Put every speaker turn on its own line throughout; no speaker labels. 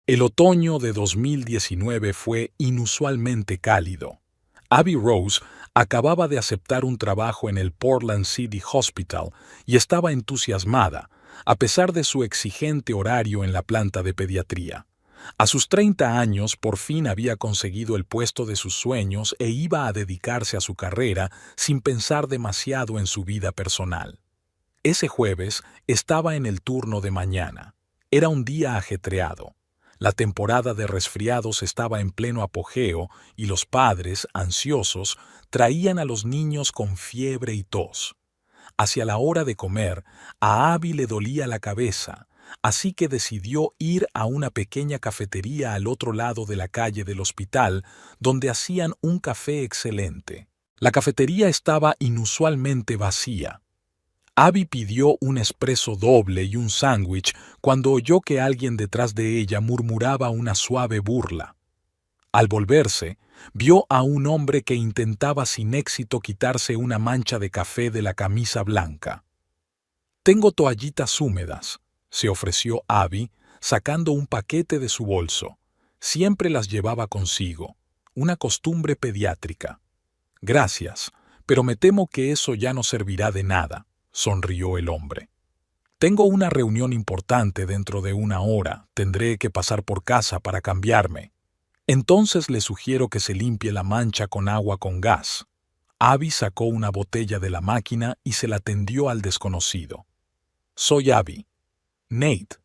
El otoño de 2019 fue inusualmente cálido. Abby Rose acababa de aceptar un trabajo en el Portland City Hospital y estaba entusiasmada, a pesar de su exigente horario en la planta de pediatría. A sus 30 años, por fin había conseguido el puesto de sus sueños e iba a dedicarse a su carrera sin pensar demasiado en su vida personal. Ese jueves estaba en el turno de mañana. Era un día ajetreado. La temporada de resfriados estaba en pleno apogeo y los padres, ansiosos, traían a los niños con fiebre y tos. Hacia la hora de comer, a Abby le dolía la cabeza, así que decidió ir a una pequeña cafetería al otro lado de la calle del hospital, donde hacían un café excelente. La cafetería estaba inusualmente vacía. Abby pidió un espresso doble y un sándwich cuando oyó que alguien detrás de ella murmuraba una suave burla. Al volverse, vio a un hombre que intentaba sin éxito quitarse una mancha de café de la camisa blanca. «Tengo toallitas húmedas», se ofreció Abby, sacando un paquete de su bolso. Siempre las llevaba consigo, una costumbre pediátrica. «Gracias, pero me temo que eso ya no servirá de nada», sonrió el hombre. «Tengo una reunión importante dentro de una hora, tendré que pasar por casa para cambiarme. Entonces le sugiero que se limpie la mancha con agua con gas». Abby sacó una botella de la máquina y se la tendió al desconocido. «Soy Abby». Nate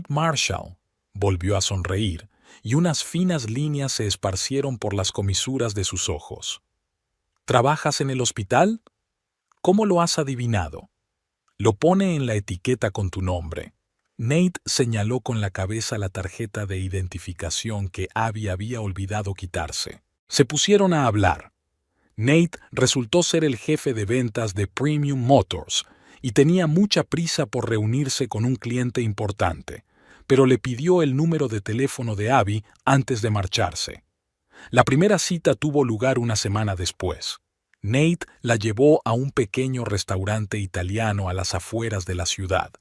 Marshall», volvió a sonreír, y unas finas líneas se esparcieron por las comisuras de sus ojos. «¿Trabajas en el hospital? ¿Cómo lo has adivinado? Lo pone en la etiqueta con tu nombre». Nate señaló con la cabeza la tarjeta de identificación que Abby había olvidado quitarse. Se pusieron a hablar. Nate resultó ser el jefe de ventas de Premium Motors y tenía mucha prisa por reunirse con un cliente importante, pero le pidió el número de teléfono de Abby antes de marcharse. La primera cita tuvo lugar una semana después. Nate la llevó a un pequeño restaurante italiano a las afueras de la ciudad.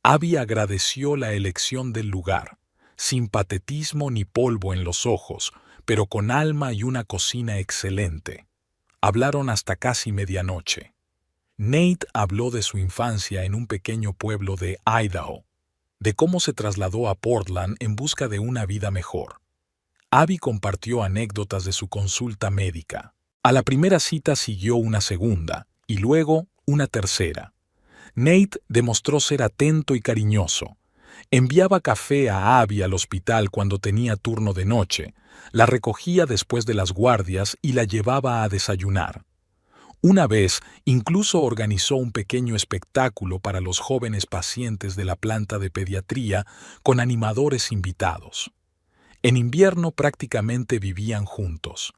Abby agradeció la elección del lugar, sin patetismo ni polvo en los ojos, pero con alma y una cocina excelente. Hablaron hasta casi medianoche. Nate habló de su infancia en un pequeño pueblo de Idaho, de cómo se trasladó a Portland en busca de una vida mejor. Abby compartió anécdotas de su consulta médica. A la primera cita siguió una segunda, y luego una tercera. Nate demostró ser atento y cariñoso. Enviaba café a Abby al hospital cuando tenía turno de noche, la recogía después de las guardias y la llevaba a desayunar. Una vez incluso organizó un pequeño espectáculo para los jóvenes pacientes de la planta de pediatría con animadores invitados. En invierno prácticamente vivían juntos.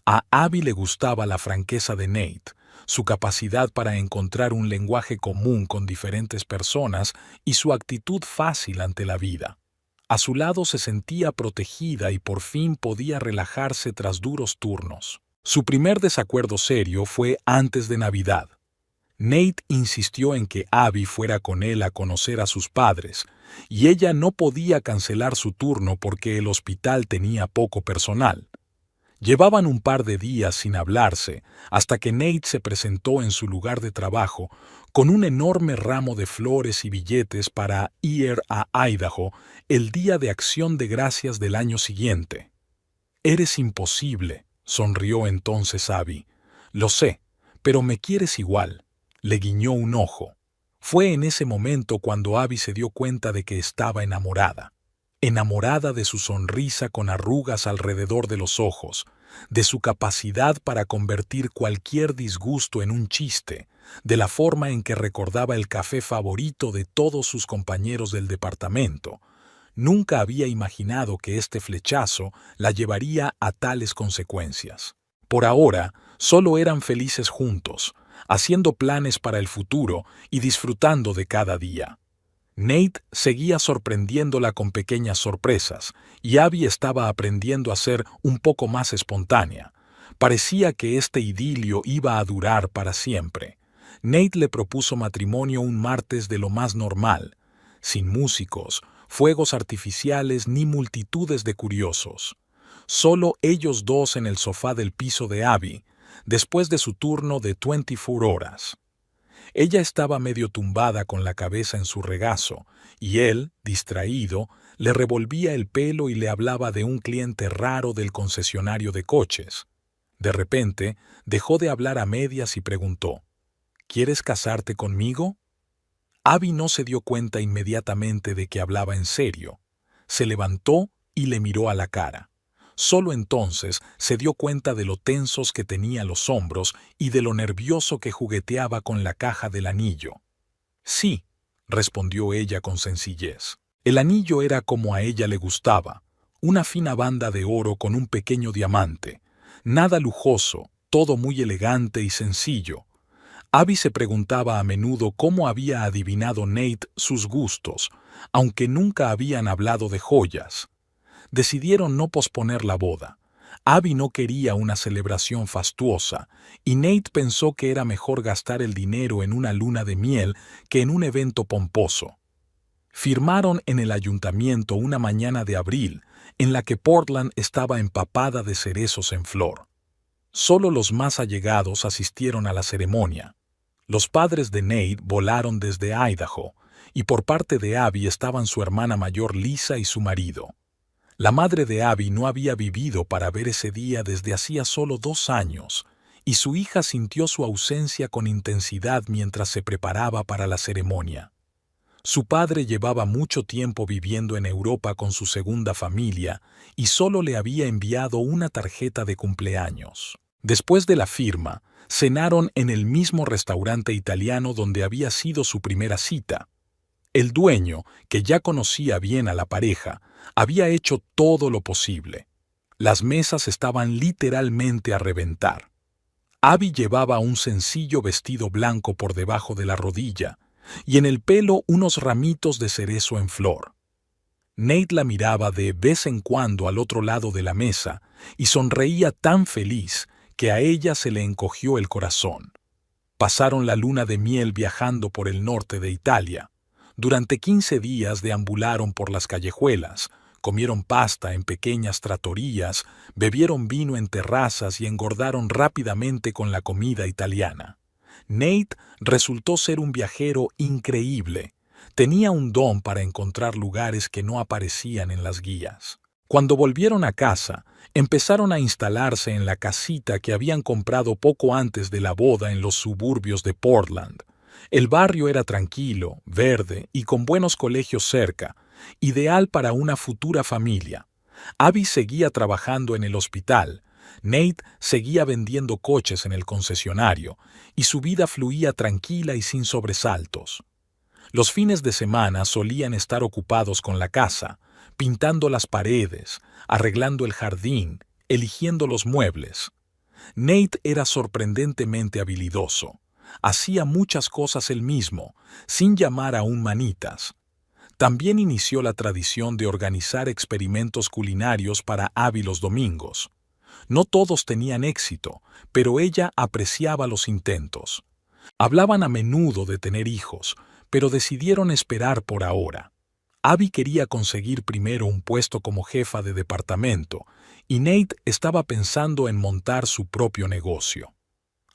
A Abby le gustaba la franqueza de Nate, su capacidad para encontrar un lenguaje común con diferentes personas y su actitud fácil ante la vida. A su lado se sentía protegida y por fin podía relajarse tras duros turnos. Su primer desacuerdo serio fue antes de Navidad. Nate insistió en que Abby fuera con él a conocer a sus padres, y ella no podía cancelar su turno porque el hospital tenía poco personal. Llevaban un par de días sin hablarse hasta que Nate se presentó en su lugar de trabajo con un enorme ramo de flores y billetes para ir a Idaho el Día de Acción de Gracias del año siguiente. «Eres imposible», sonrió entonces Abby. «Lo sé, pero me quieres igual», le guiñó un ojo. Fue en ese momento cuando Abby se dio cuenta de que estaba enamorada. Enamorada de su sonrisa con arrugas alrededor de los ojos, de su capacidad para convertir cualquier disgusto en un chiste, de la forma en que recordaba el café favorito de todos sus compañeros del departamento. Nunca había imaginado que este flechazo la llevaría a tales consecuencias. Por ahora, solo eran felices juntos, haciendo planes para el futuro y disfrutando de cada día. Nate seguía sorprendiéndola con pequeñas sorpresas, y Abby estaba aprendiendo a ser un poco más espontánea. Parecía que este idilio iba a durar para siempre. Nate le propuso matrimonio un martes de lo más normal, sin músicos, fuegos artificiales ni multitudes de curiosos. Solo ellos dos en el sofá del piso de Abby, después de su turno de 24 horas. Ella estaba medio tumbada con la cabeza en su regazo, y él, distraído, le revolvía el pelo y le hablaba de un cliente raro del concesionario de coches. De repente, dejó de hablar a medias y preguntó, ¿quieres casarte conmigo? Abby no se dio cuenta inmediatamente de que hablaba en serio. Se levantó y le miró a la cara. Solo entonces se dio cuenta de lo tensos que tenía los hombros y de lo nervioso que jugueteaba con la caja del anillo. Sí, respondió ella con sencillez. El anillo era como a ella le gustaba, una fina banda de oro con un pequeño diamante. Nada lujoso, todo muy elegante y sencillo. Abby se preguntaba a menudo cómo había adivinado Nate sus gustos, aunque nunca habían hablado de joyas. Decidieron no posponer la boda. Abby no quería una celebración fastuosa, y Nate pensó que era mejor gastar el dinero en una luna de miel que en un evento pomposo. Firmaron en el ayuntamiento una mañana de abril, en la que Portland estaba empapada de cerezos en flor. Solo los más allegados asistieron a la ceremonia. Los padres de Nate volaron desde Idaho, y por parte de Abby estaban su hermana mayor Lisa y su marido. La madre de Abby no había vivido para ver ese día desde hacía solo 2 años, y su hija sintió su ausencia con intensidad mientras se preparaba para la ceremonia. Su padre llevaba mucho tiempo viviendo en Europa con su segunda familia y solo le había enviado una tarjeta de cumpleaños. Después de la firma, cenaron en el mismo restaurante italiano donde había sido su primera cita. El dueño, que ya conocía bien a la pareja, había hecho todo lo posible. Las mesas estaban literalmente a reventar. Abby llevaba un sencillo vestido blanco por debajo de la rodilla y en el pelo unos ramitos de cerezo en flor. Nate la miraba de vez en cuando al otro lado de la mesa y sonreía tan feliz que a ella se le encogió el corazón. Pasaron la luna de miel viajando por el norte de Italia. Durante 15 días deambularon por las callejuelas, comieron pasta en pequeñas trattorías, bebieron vino en terrazas y engordaron rápidamente con la comida italiana. Nate resultó ser un viajero increíble. Tenía un don para encontrar lugares que no aparecían en las guías. Cuando volvieron a casa, empezaron a instalarse en la casita que habían comprado poco antes de la boda en los suburbios de Portland. El barrio era tranquilo, verde y con buenos colegios cerca, ideal para una futura familia. Abby seguía trabajando en el hospital, Nate seguía vendiendo coches en el concesionario, y su vida fluía tranquila y sin sobresaltos. Los fines de semana solían estar ocupados con la casa, pintando las paredes, arreglando el jardín, eligiendo los muebles. Nate era sorprendentemente habilidoso. Hacía muchas cosas él mismo, sin llamar aún manitas. También inició la tradición de organizar experimentos culinarios para Abby los domingos. No todos tenían éxito, pero ella apreciaba los intentos. Hablaban a menudo de tener hijos, pero decidieron esperar por ahora. Abby quería conseguir primero un puesto como jefa de departamento, y Nate estaba pensando en montar su propio negocio.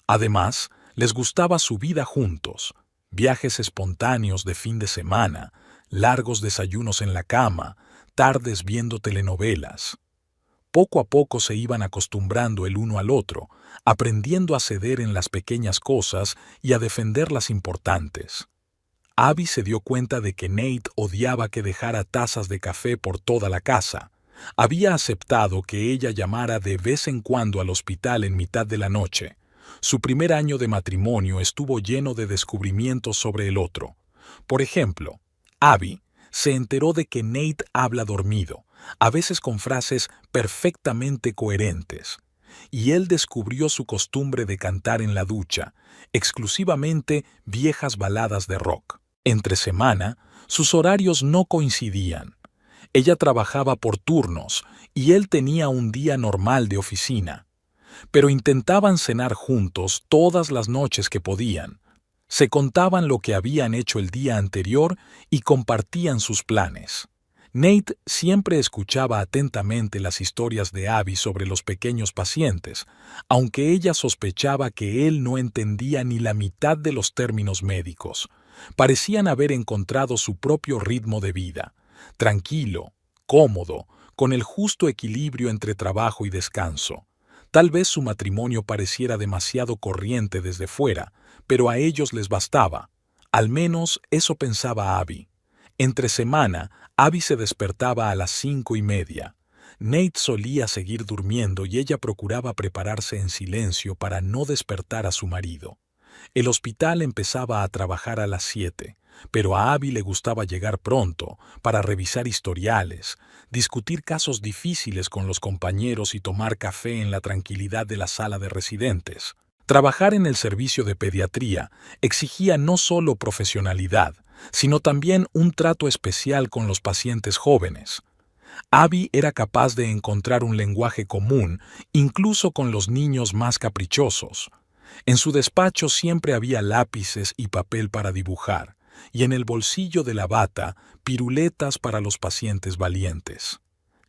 Además, les gustaba su vida juntos, viajes espontáneos de fin de semana, largos desayunos en la cama, tardes viendo telenovelas. Poco a poco se iban acostumbrando el uno al otro, aprendiendo a ceder en las pequeñas cosas y a defender las importantes. Abby se dio cuenta de que Nate odiaba que dejara tazas de café por toda la casa. Había aceptado que ella llamara de vez en cuando al hospital en mitad de la noche. Su primer año de matrimonio estuvo lleno de descubrimientos sobre el otro. Por ejemplo, Abby se enteró de que Nate habla dormido, a veces con frases perfectamente coherentes, y él descubrió su costumbre de cantar en la ducha, exclusivamente viejas baladas de rock. Entre semana, sus horarios no coincidían. Ella trabajaba por turnos y él tenía un día normal de oficina. Pero intentaban cenar juntos todas las noches que podían. Se contaban lo que habían hecho el día anterior y compartían sus planes. Nate siempre escuchaba atentamente las historias de Abby sobre los pequeños pacientes, aunque ella sospechaba que él no entendía ni la mitad de los términos médicos. Parecían haber encontrado su propio ritmo de vida, tranquilo, cómodo, con el justo equilibrio entre trabajo y descanso. Tal vez su matrimonio pareciera demasiado corriente desde fuera, pero a ellos les bastaba. Al menos eso pensaba Abby. Entre semana, Abby se despertaba a las 5:30. Nate solía seguir durmiendo y ella procuraba prepararse en silencio para no despertar a su marido. El hospital empezaba a trabajar a las 7, pero a Abby le gustaba llegar pronto para revisar historiales, discutir casos difíciles con los compañeros y tomar café en la tranquilidad de la sala de residentes. Trabajar en el servicio de pediatría exigía no solo profesionalidad, sino también un trato especial con los pacientes jóvenes. Abby era capaz de encontrar un lenguaje común, incluso con los niños más caprichosos. En su despacho siempre había lápices y papel para dibujar, y en el bolsillo de la bata, piruletas para los pacientes valientes.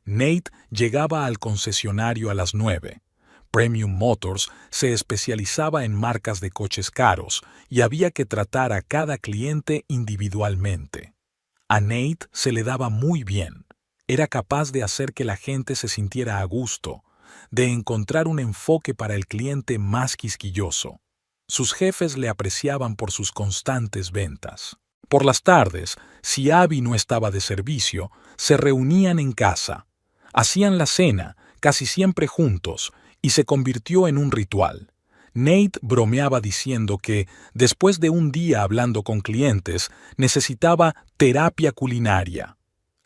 Nate llegaba al concesionario a las 9. Premium Motors se especializaba en marcas de coches caros y había que tratar a cada cliente individualmente. A Nate se le daba muy bien. Era capaz de hacer que la gente se sintiera a gusto, de encontrar un enfoque para el cliente más quisquilloso. Sus jefes le apreciaban por sus constantes ventas. Por las tardes, si Abby no estaba de servicio, se reunían en casa. Hacían la cena, casi siempre juntos, y se convirtió en un ritual. Nate bromeaba diciendo que, después de un día hablando con clientes, necesitaba terapia culinaria.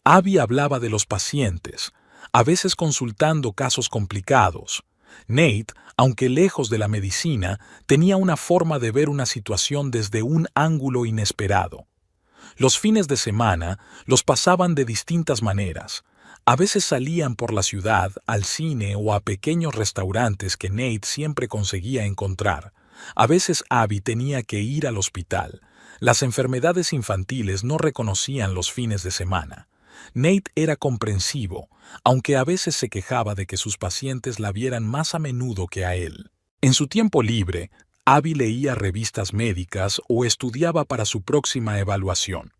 Abby hablaba de los pacientes, a veces consultando casos complicados. Nate, aunque lejos de la medicina, tenía una forma de ver una situación desde un ángulo inesperado. Los fines de semana los pasaban de distintas maneras. A veces salían por la ciudad, al cine o a pequeños restaurantes que Nate siempre conseguía encontrar. A veces Abby tenía que ir al hospital. Las enfermedades infantiles no reconocían los fines de semana. Nate era comprensivo, aunque a veces se quejaba de que sus pacientes la vieran más a menudo que a él. En su tiempo libre, Abby leía revistas médicas o estudiaba para su próxima evaluación.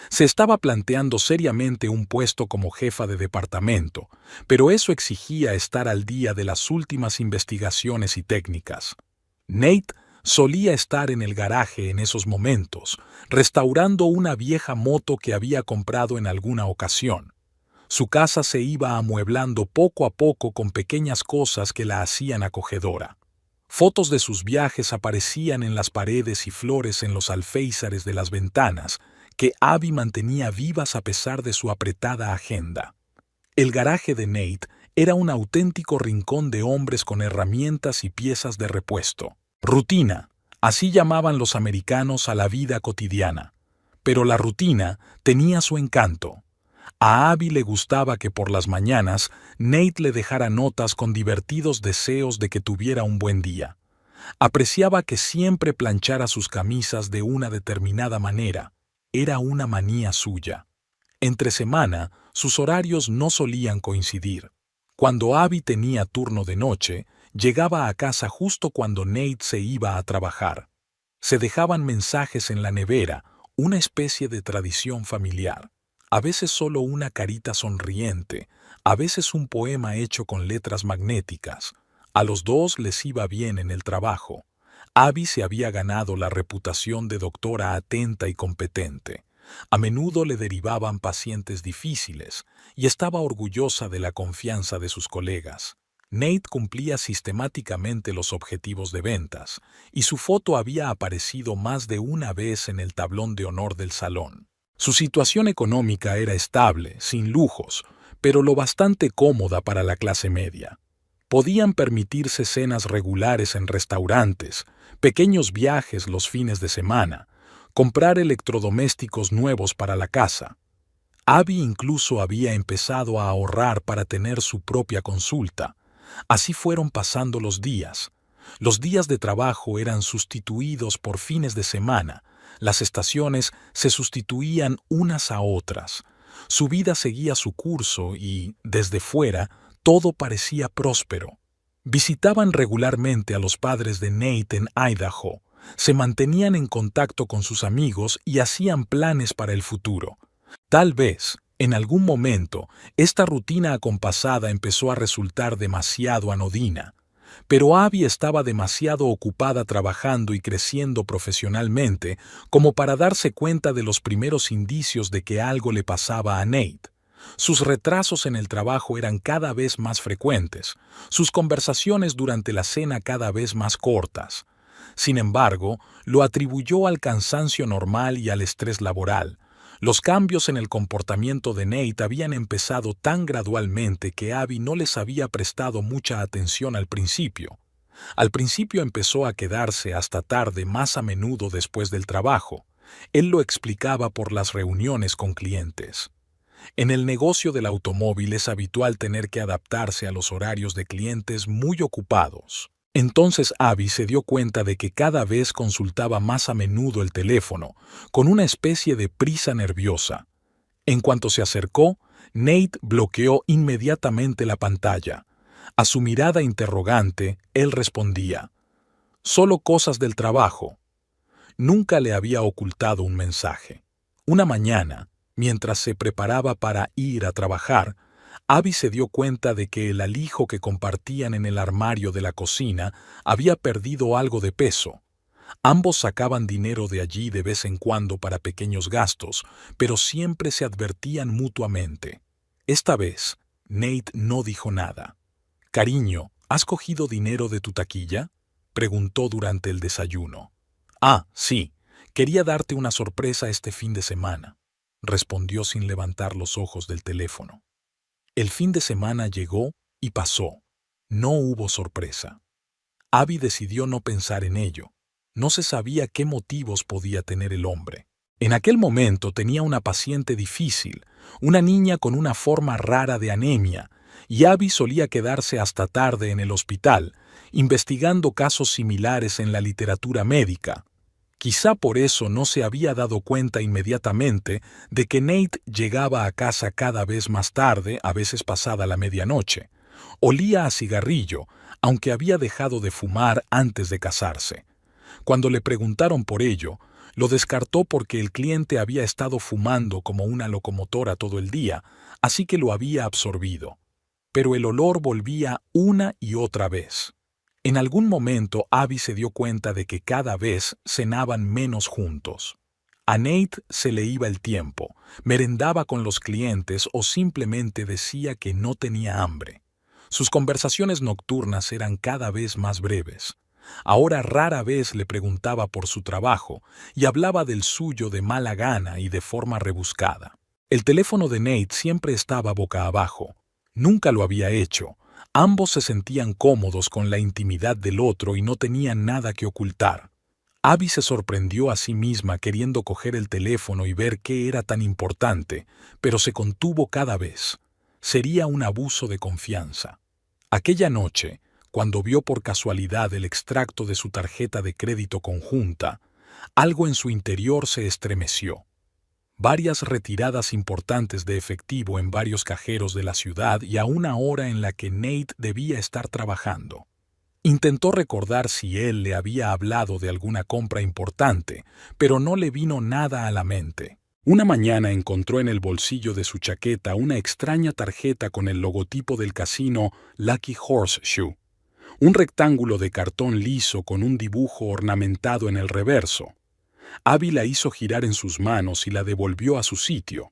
Se estaba planteando seriamente un puesto como jefa de departamento, pero eso exigía estar al día de las últimas investigaciones y técnicas. Nate solía estar en el garaje en esos momentos, restaurando una vieja moto que había comprado en alguna ocasión. Su casa se iba amueblando poco a poco con pequeñas cosas que la hacían acogedora. Fotos de sus viajes aparecían en las paredes y flores en los alféizares de las ventanas, que Abby mantenía vivas a pesar de su apretada agenda. El garaje de Nate era un auténtico rincón de hombres con herramientas y piezas de repuesto. Rutina, así llamaban los americanos a la vida cotidiana. Pero la rutina tenía su encanto. A Abby le gustaba que por las mañanas Nate le dejara notas con divertidos deseos de que tuviera un buen día. Apreciaba que siempre planchara sus camisas de una determinada manera. Era una manía suya. Entre semana, sus horarios no solían coincidir. Cuando Abby tenía turno de noche, llegaba a casa justo cuando Nate se iba a trabajar. Se dejaban mensajes en la nevera, una especie de tradición familiar. A veces solo una carita sonriente, a veces un poema hecho con letras magnéticas. A los dos les iba bien en el trabajo. Abby se había ganado la reputación de doctora atenta y competente. A menudo le derivaban pacientes difíciles y estaba orgullosa de la confianza de sus colegas. Nate cumplía sistemáticamente los objetivos de ventas y su foto había aparecido más de una vez en el tablón de honor del salón. Su situación económica era estable, sin lujos, pero lo bastante cómoda para la clase media. Podían permitirse cenas regulares en restaurantes, pequeños viajes los fines de semana, comprar electrodomésticos nuevos para la casa. Abby incluso había empezado a ahorrar para tener su propia consulta. Así fueron pasando los días. Los días de trabajo eran sustituidos por fines de semana. Las estaciones se sustituían unas a otras. Su vida seguía su curso y, desde fuera, todo parecía próspero. Visitaban regularmente a los padres de Nate en Idaho, se mantenían en contacto con sus amigos y hacían planes para el futuro. Tal vez, en algún momento, esta rutina acompasada empezó a resultar demasiado anodina, pero Abby estaba demasiado ocupada trabajando y creciendo profesionalmente como para darse cuenta de los primeros indicios de que algo le pasaba a Nate. Sus retrasos en el trabajo eran cada vez más frecuentes, sus conversaciones durante la cena cada vez más cortas. Sin embargo, lo atribuyó al cansancio normal y al estrés laboral. Los cambios en el comportamiento de Nate habían empezado tan gradualmente que Abby no les había prestado mucha atención al principio. Al principio empezó a quedarse hasta tarde más a menudo después del trabajo. Él lo explicaba por las reuniones con clientes. En el negocio del automóvil es habitual tener que adaptarse a los horarios de clientes muy ocupados. Entonces Abby se dio cuenta de que cada vez consultaba más a menudo el teléfono, con una especie de prisa nerviosa. En cuanto se acercó, Nate bloqueó inmediatamente la pantalla. A su mirada interrogante, él respondía: «Solo cosas del trabajo». Nunca le había ocultado un mensaje. Una mañana, mientras se preparaba para ir a trabajar, Abby se dio cuenta de que el alijo que compartían en el armario de la cocina había perdido algo de peso. Ambos sacaban dinero de allí de vez en cuando para pequeños gastos, pero siempre se advertían mutuamente. Esta vez, Nate no dijo nada. «Cariño, ¿has cogido dinero de tu taquilla?», preguntó durante el desayuno. «Ah, sí, quería darte una sorpresa este fin de semana», respondió sin levantar los ojos del teléfono. El fin de semana llegó y pasó. No hubo sorpresa. Abby decidió no pensar en ello. No se sabía qué motivos podía tener el hombre. En aquel momento tenía una paciente difícil, una niña con una forma rara de anemia, y Abby solía quedarse hasta tarde en el hospital, investigando casos similares en la literatura médica. Quizá por eso no se había dado cuenta inmediatamente de que Nate llegaba a casa cada vez más tarde, a veces pasada la medianoche. Olía a cigarrillo, aunque había dejado de fumar antes de casarse. Cuando le preguntaron por ello, lo descartó porque el cliente había estado fumando como una locomotora todo el día, así que lo había absorbido. Pero el olor volvía una y otra vez. En algún momento Abby se dio cuenta de que cada vez cenaban menos juntos. A Nate se le iba el tiempo, merendaba con los clientes o simplemente decía que no tenía hambre. Sus conversaciones nocturnas eran cada vez más breves. Ahora rara vez le preguntaba por su trabajo y hablaba del suyo de mala gana y de forma rebuscada. El teléfono de Nate siempre estaba boca abajo. Nunca lo había hecho. Ambos se sentían cómodos con la intimidad del otro y no tenían nada que ocultar. Abby se sorprendió a sí misma queriendo coger el teléfono y ver qué era tan importante, pero se contuvo cada vez. Sería un abuso de confianza. Aquella noche, cuando vio por casualidad el extracto de su tarjeta de crédito conjunta, algo en su interior se estremeció. Varias retiradas importantes de efectivo en varios cajeros de la ciudad y a una hora en la que Nate debía estar trabajando. Intentó recordar si él le había hablado de alguna compra importante, pero no le vino nada a la mente. Una mañana encontró en el bolsillo de su chaqueta una extraña tarjeta con el logotipo del casino Lucky Horseshoe, un rectángulo de cartón liso con un dibujo ornamentado en el reverso. Abby la hizo girar en sus manos y la devolvió a su sitio.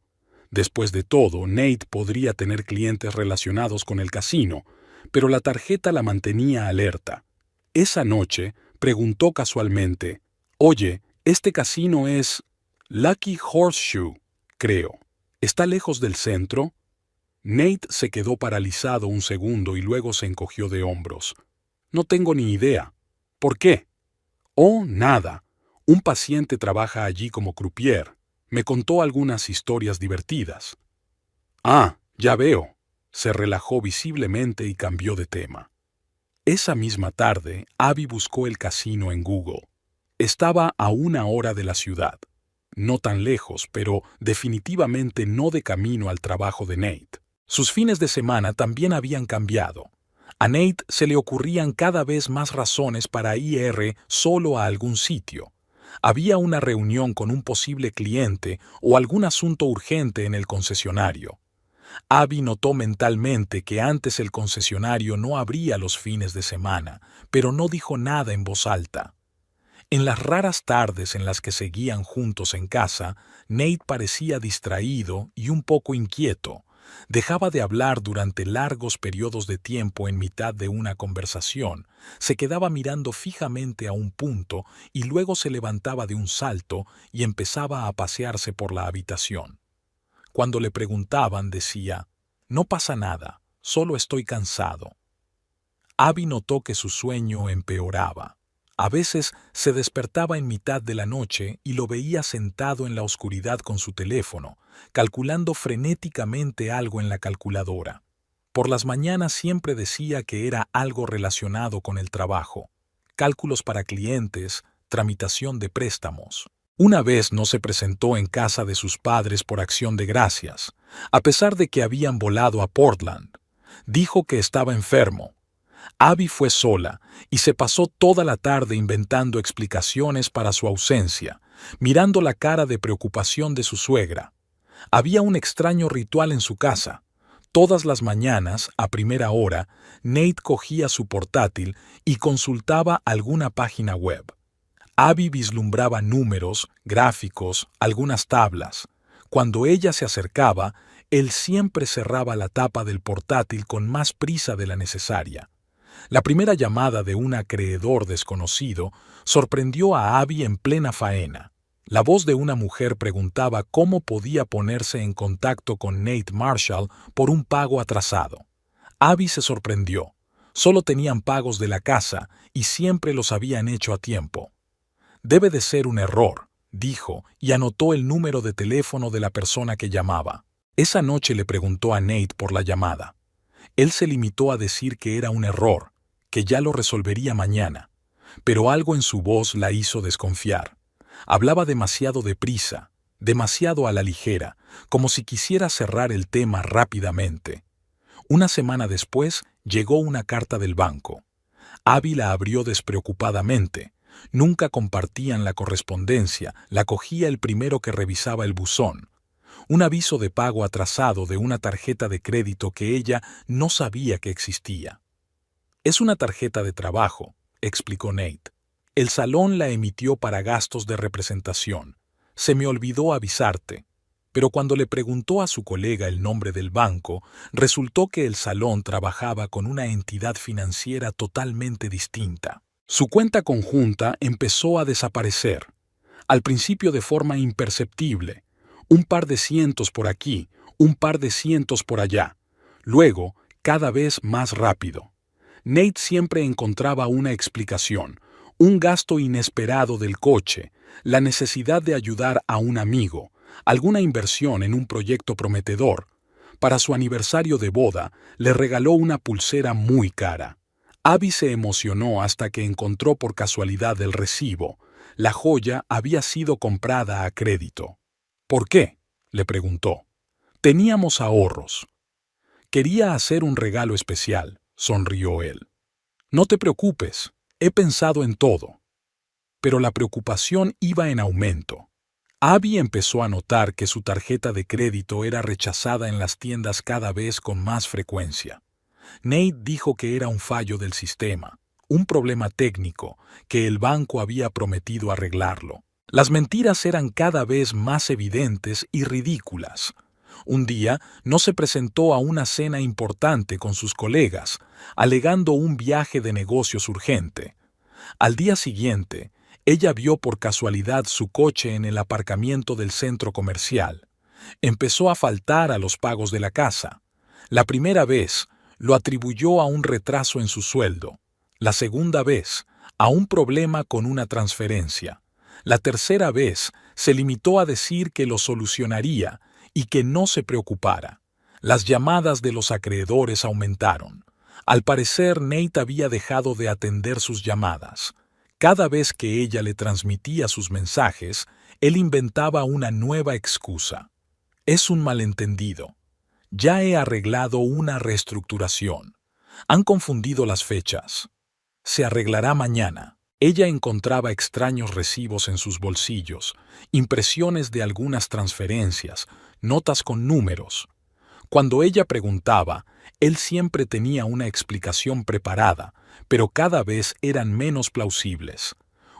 Después de todo, Nate podría tener clientes relacionados con el casino, pero la tarjeta la mantenía alerta. Esa noche, preguntó casualmente: «Oye, este casino es Lucky Horseshoe, creo. ¿Está lejos del centro?». Nate se quedó paralizado un segundo y luego se encogió de hombros. «No tengo ni idea». «¿Por qué?». «Oh, nada. Un paciente trabaja allí como croupier. Me contó algunas historias divertidas». «Ah, ya veo». Se relajó visiblemente y cambió de tema. Esa misma tarde, Abby buscó el casino en Google. Estaba a una hora de la ciudad. no tan lejos, pero definitivamente no de camino al trabajo de Nate. Sus fines de semana también habían cambiado. A Nate se le ocurrían cada vez más razones para ir solo a algún sitio. Había una reunión con un posible cliente o algún asunto urgente en el concesionario. Abby notó mentalmente que antes el concesionario no abría los fines de semana, pero no dijo nada en voz alta. En las raras tardes en las que seguían juntos en casa, Nate parecía distraído y un poco inquieto. Dejaba de hablar durante largos periodos de tiempo en mitad de una conversación, se quedaba mirando fijamente a un punto y luego se levantaba de un salto y empezaba a pasearse por la habitación. Cuando le preguntaban, decía, «No pasa nada, solo estoy cansado». Abby notó que su sueño empeoraba. A veces se despertaba en mitad de la noche y lo veía sentado en la oscuridad con su teléfono, calculando frenéticamente algo en la calculadora. Por las mañanas siempre decía que era algo relacionado con el trabajo, cálculos para clientes, tramitación de préstamos. Una vez no se presentó en casa de sus padres por acción de gracias, a pesar de que habían volado a Portland. Dijo que estaba enfermo. Abby fue sola y se pasó toda la tarde inventando explicaciones para su ausencia, mirando la cara de preocupación de su suegra. Había un extraño ritual en su casa. Todas las mañanas, a primera hora, Nate cogía su portátil y consultaba alguna página web. Abby vislumbraba números, gráficos, algunas tablas. Cuando ella se acercaba, él siempre cerraba la tapa del portátil con más prisa de la necesaria. La primera llamada de un acreedor desconocido sorprendió a Abby en plena faena. La voz de una mujer preguntaba cómo podía ponerse en contacto con Nate Marshall por un pago atrasado. Abby se sorprendió. Solo tenían pagos de la casa y siempre los habían hecho a tiempo. «Debe de ser un error», dijo, y anotó el número de teléfono de la persona que llamaba. Esa noche le preguntó a Nate por la llamada. Él se limitó a decir que era un error, que ya lo resolvería mañana, pero algo en su voz la hizo desconfiar. Hablaba demasiado deprisa, demasiado a la ligera, como si quisiera cerrar el tema rápidamente. Una semana después llegó una carta del banco. Abby la abrió despreocupadamente. Nunca compartían la correspondencia, la cogía el primero que revisaba el buzón. Un aviso de pago atrasado de una tarjeta de crédito que ella no sabía que existía. «Es una tarjeta de trabajo», explicó Nate. «El salón la emitió para gastos de representación. Se me olvidó avisarte». Pero cuando le preguntó a su colega el nombre del banco, resultó que el salón trabajaba con una entidad financiera totalmente distinta. Su cuenta conjunta empezó a desaparecer, al principio de forma imperceptible, un par de cientos por aquí, un par de cientos por allá, luego cada vez más rápido. Nate siempre encontraba una explicación, un gasto inesperado del coche, la necesidad de ayudar a un amigo, alguna inversión en un proyecto prometedor. Para su aniversario de boda, le regaló una pulsera muy cara. Abby se emocionó hasta que encontró por casualidad el recibo. La joya había sido comprada a crédito. «¿Por qué?», le preguntó. «Teníamos ahorros». «Quería hacer un regalo especial», sonrió él. «No te preocupes, he pensado en todo». Pero la preocupación iba en aumento. Abby empezó a notar que su tarjeta de crédito era rechazada en las tiendas cada vez con más frecuencia. Nate dijo que era un fallo del sistema, un problema técnico, que el banco había prometido arreglarlo. Las mentiras eran cada vez más evidentes y ridículas. Un día no se presentó a una cena importante con sus colegas, alegando un viaje de negocios urgente. Al día siguiente, ella vio por casualidad su coche en el aparcamiento del centro comercial. Empezó a faltar a los pagos de la casa. La primera vez, lo atribuyó a un retraso en su sueldo. La segunda vez, a un problema con una transferencia. La tercera vez, se limitó a decir que lo solucionaría y que no se preocupara. Las llamadas de los acreedores aumentaron. Al parecer, Nate había dejado de atender sus llamadas. Cada vez que ella le transmitía sus mensajes, Él inventaba una nueva excusa. Es un malentendido. Ya he arreglado una reestructuración. Han confundido las fechas. Se arreglará mañana. Ella encontraba extraños recibos en sus bolsillos, impresiones de algunas transferencias, notas con números. Cuando ella preguntaba, él siempre tenía una explicación preparada, pero cada vez eran menos plausibles.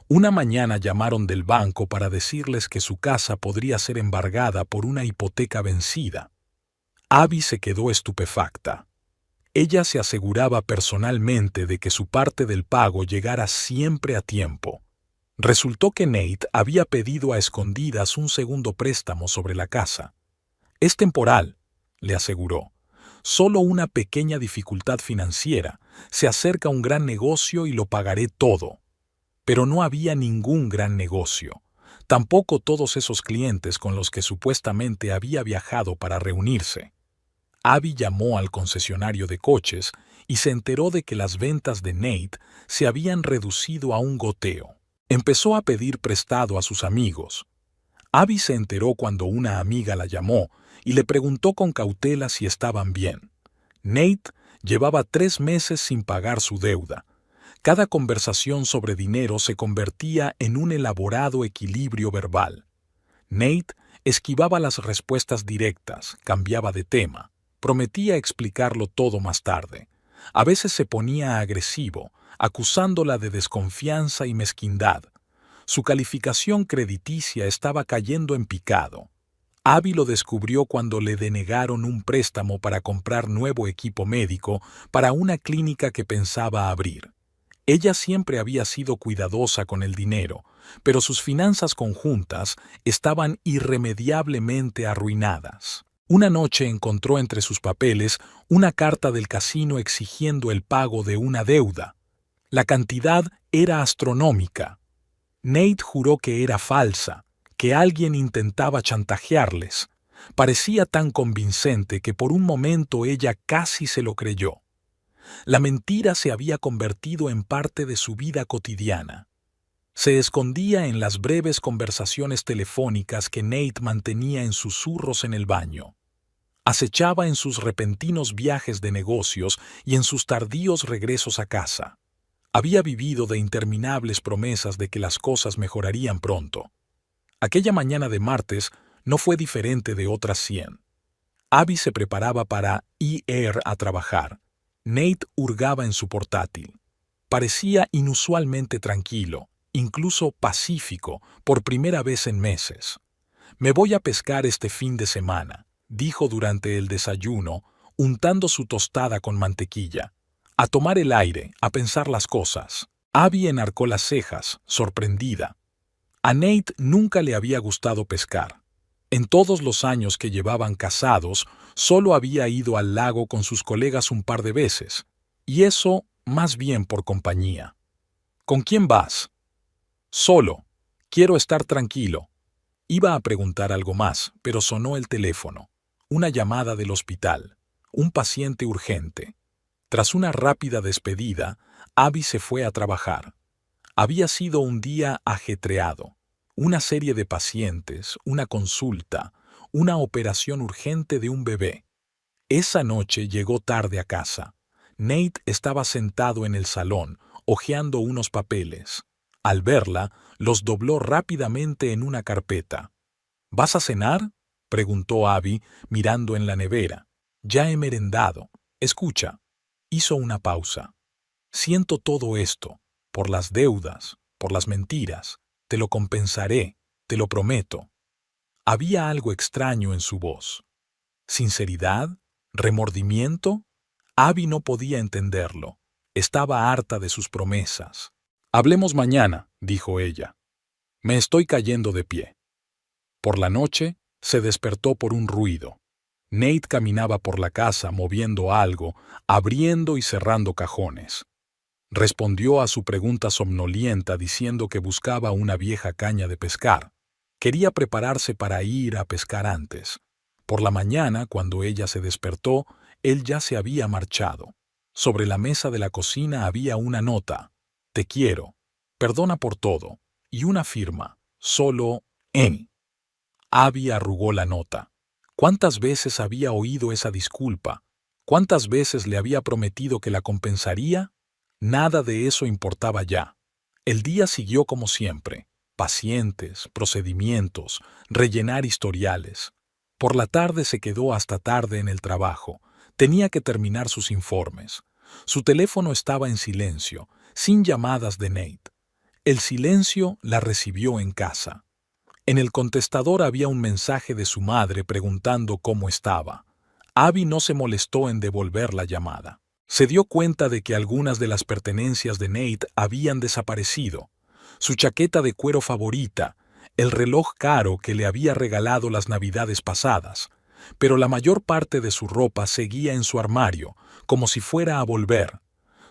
Una mañana llamaron del banco para decirles que su casa podría ser embargada por una hipoteca vencida. Abby se quedó estupefacta. Ella se aseguraba personalmente de que su parte del pago llegara siempre a tiempo. Resultó que Nate había pedido a escondidas un segundo préstamo sobre la casa. Es temporal, le aseguró. Solo una pequeña dificultad financiera. Se acerca un gran negocio y lo pagaré todo. Pero no había ningún gran negocio. Tampoco todos esos clientes con los que supuestamente había viajado para reunirse. Abby llamó al concesionario de coches y se enteró de que las ventas de Nate se habían reducido a un goteo. Empezó a pedir prestado a sus amigos. Abby se enteró cuando una amiga la llamó y le preguntó con cautela si estaban bien. Nate llevaba 3 meses sin pagar su deuda. Cada conversación sobre dinero se convertía en un elaborado equilibrio verbal. Nate esquivaba las respuestas directas, cambiaba de tema. Prometía explicarlo todo más tarde. A veces se ponía agresivo, acusándola de desconfianza y mezquindad. Su calificación crediticia estaba cayendo en picado. Abby lo descubrió cuando le denegaron un préstamo para comprar nuevo equipo médico para una clínica que pensaba abrir. Ella siempre había sido cuidadosa con el dinero, pero sus finanzas conjuntas estaban irremediablemente arruinadas. Una noche encontró entre sus papeles una carta del casino exigiendo el pago de una deuda. La cantidad era astronómica. Nate juró que era falsa, que alguien intentaba chantajearles. Parecía tan convincente que por un momento ella casi se lo creyó. La mentira se había convertido en parte de su vida cotidiana. Se escondía en las breves conversaciones telefónicas que Nate mantenía en susurros en el baño. Acechaba en sus repentinos viajes de negocios y en sus tardíos regresos a casa. Había vivido de interminables promesas de que las cosas mejorarían pronto. Aquella mañana de martes no fue diferente de otras 100. Abby se preparaba para ir a trabajar. Nate hurgaba en su portátil. Parecía inusualmente tranquilo, incluso pacífico, por primera vez en meses. «Me voy a pescar este fin de semana», dijo durante el desayuno, untando su tostada con mantequilla. «A tomar el aire, a pensar las cosas». Abby enarcó las cejas, sorprendida. A Nate nunca le había gustado pescar. En todos los años que llevaban casados, solo había ido al lago con sus colegas un par de veces, y eso más bien por compañía. «¿Con quién vas?» «Solo. Quiero estar tranquilo». Iba a preguntar algo más, pero sonó el teléfono. Una llamada del hospital. Un paciente urgente. Tras una rápida despedida, Abby se fue a trabajar. Había sido un día ajetreado. Una serie de pacientes, una consulta, una operación urgente de un bebé. Esa noche llegó tarde a casa. Nate estaba sentado en el salón, hojeando unos papeles. Al verla, los dobló rápidamente en una carpeta. «¿Vas a cenar?», preguntó Abby, mirando en la nevera. «Ya he merendado. Escucha». Hizo una pausa. «Siento todo esto, por las deudas, por las mentiras. Te lo compensaré, te lo prometo». Había algo extraño en su voz. ¿Sinceridad? ¿Remordimiento? Abby no podía entenderlo. Estaba harta de sus promesas. «Hablemos mañana», dijo ella. «Me estoy cayendo de pie». Por la noche, se despertó por un ruido. Nate caminaba por la casa moviendo algo, abriendo y cerrando cajones. Respondió a su pregunta somnolienta diciendo que buscaba una vieja caña de pescar. Quería prepararse para ir a pescar antes. Por la mañana, cuando ella se despertó, él ya se había marchado. Sobre la mesa de la cocina había una nota. «Te quiero. Perdona por todo». Y una firma. «Solo En. Abby arrugó la nota. ¿Cuántas veces había oído esa disculpa? ¿Cuántas veces le había prometido que la compensaría? Nada de eso importaba ya. El día siguió como siempre. Pacientes, procedimientos, rellenar historiales. Por la tarde se quedó hasta tarde en el trabajo. Tenía que terminar sus informes. Su teléfono estaba en silencio, sin llamadas de Nate. El silencio la recibió en casa. En el contestador había un mensaje de su madre preguntando cómo estaba. Abby no se molestó en devolver la llamada. Se dio cuenta de que algunas de las pertenencias de Nate habían desaparecido. Su chaqueta de cuero favorita, el reloj caro que le había regalado las navidades pasadas, pero la mayor parte de su ropa seguía en su armario, como si fuera a volver.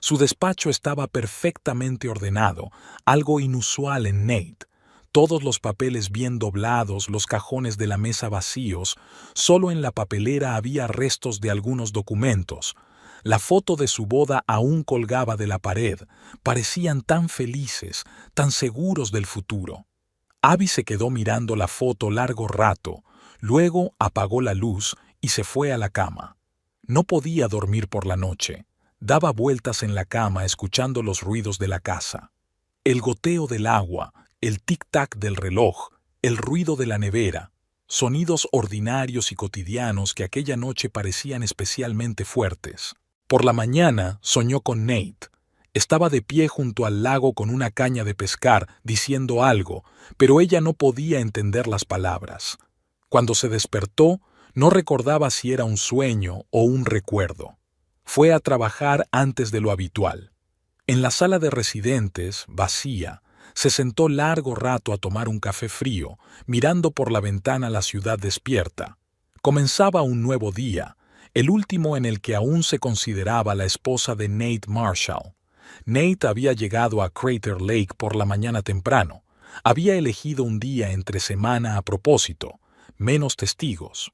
Su despacho estaba perfectamente ordenado, algo inusual en Nate. Todos los papeles bien doblados, los cajones de la mesa vacíos, solo en la papelera había restos de algunos documentos. La foto de su boda aún colgaba de la pared. Parecían tan felices, tan seguros del futuro. Abby se quedó mirando la foto largo rato, luego apagó la luz y se fue a la cama. No podía dormir por la noche. Daba vueltas en la cama escuchando los ruidos de la casa. El goteo del agua, el tic-tac del reloj, el ruido de la nevera, sonidos ordinarios y cotidianos que aquella noche parecían especialmente fuertes. Por la mañana soñó con Nate. Estaba de pie junto al lago con una caña de pescar, diciendo algo, pero ella no podía entender las palabras. Cuando se despertó, no recordaba si era un sueño o un recuerdo. Fue a trabajar antes de lo habitual. En la sala de residentes, vacía, se sentó largo rato a tomar un café frío, mirando por la ventana la ciudad despierta. Comenzaba un nuevo día, el último en el que aún se consideraba la esposa de Nate Marshall. Nate había llegado a Crater Lake por la mañana temprano. Había elegido un día entre semana a propósito, menos testigos.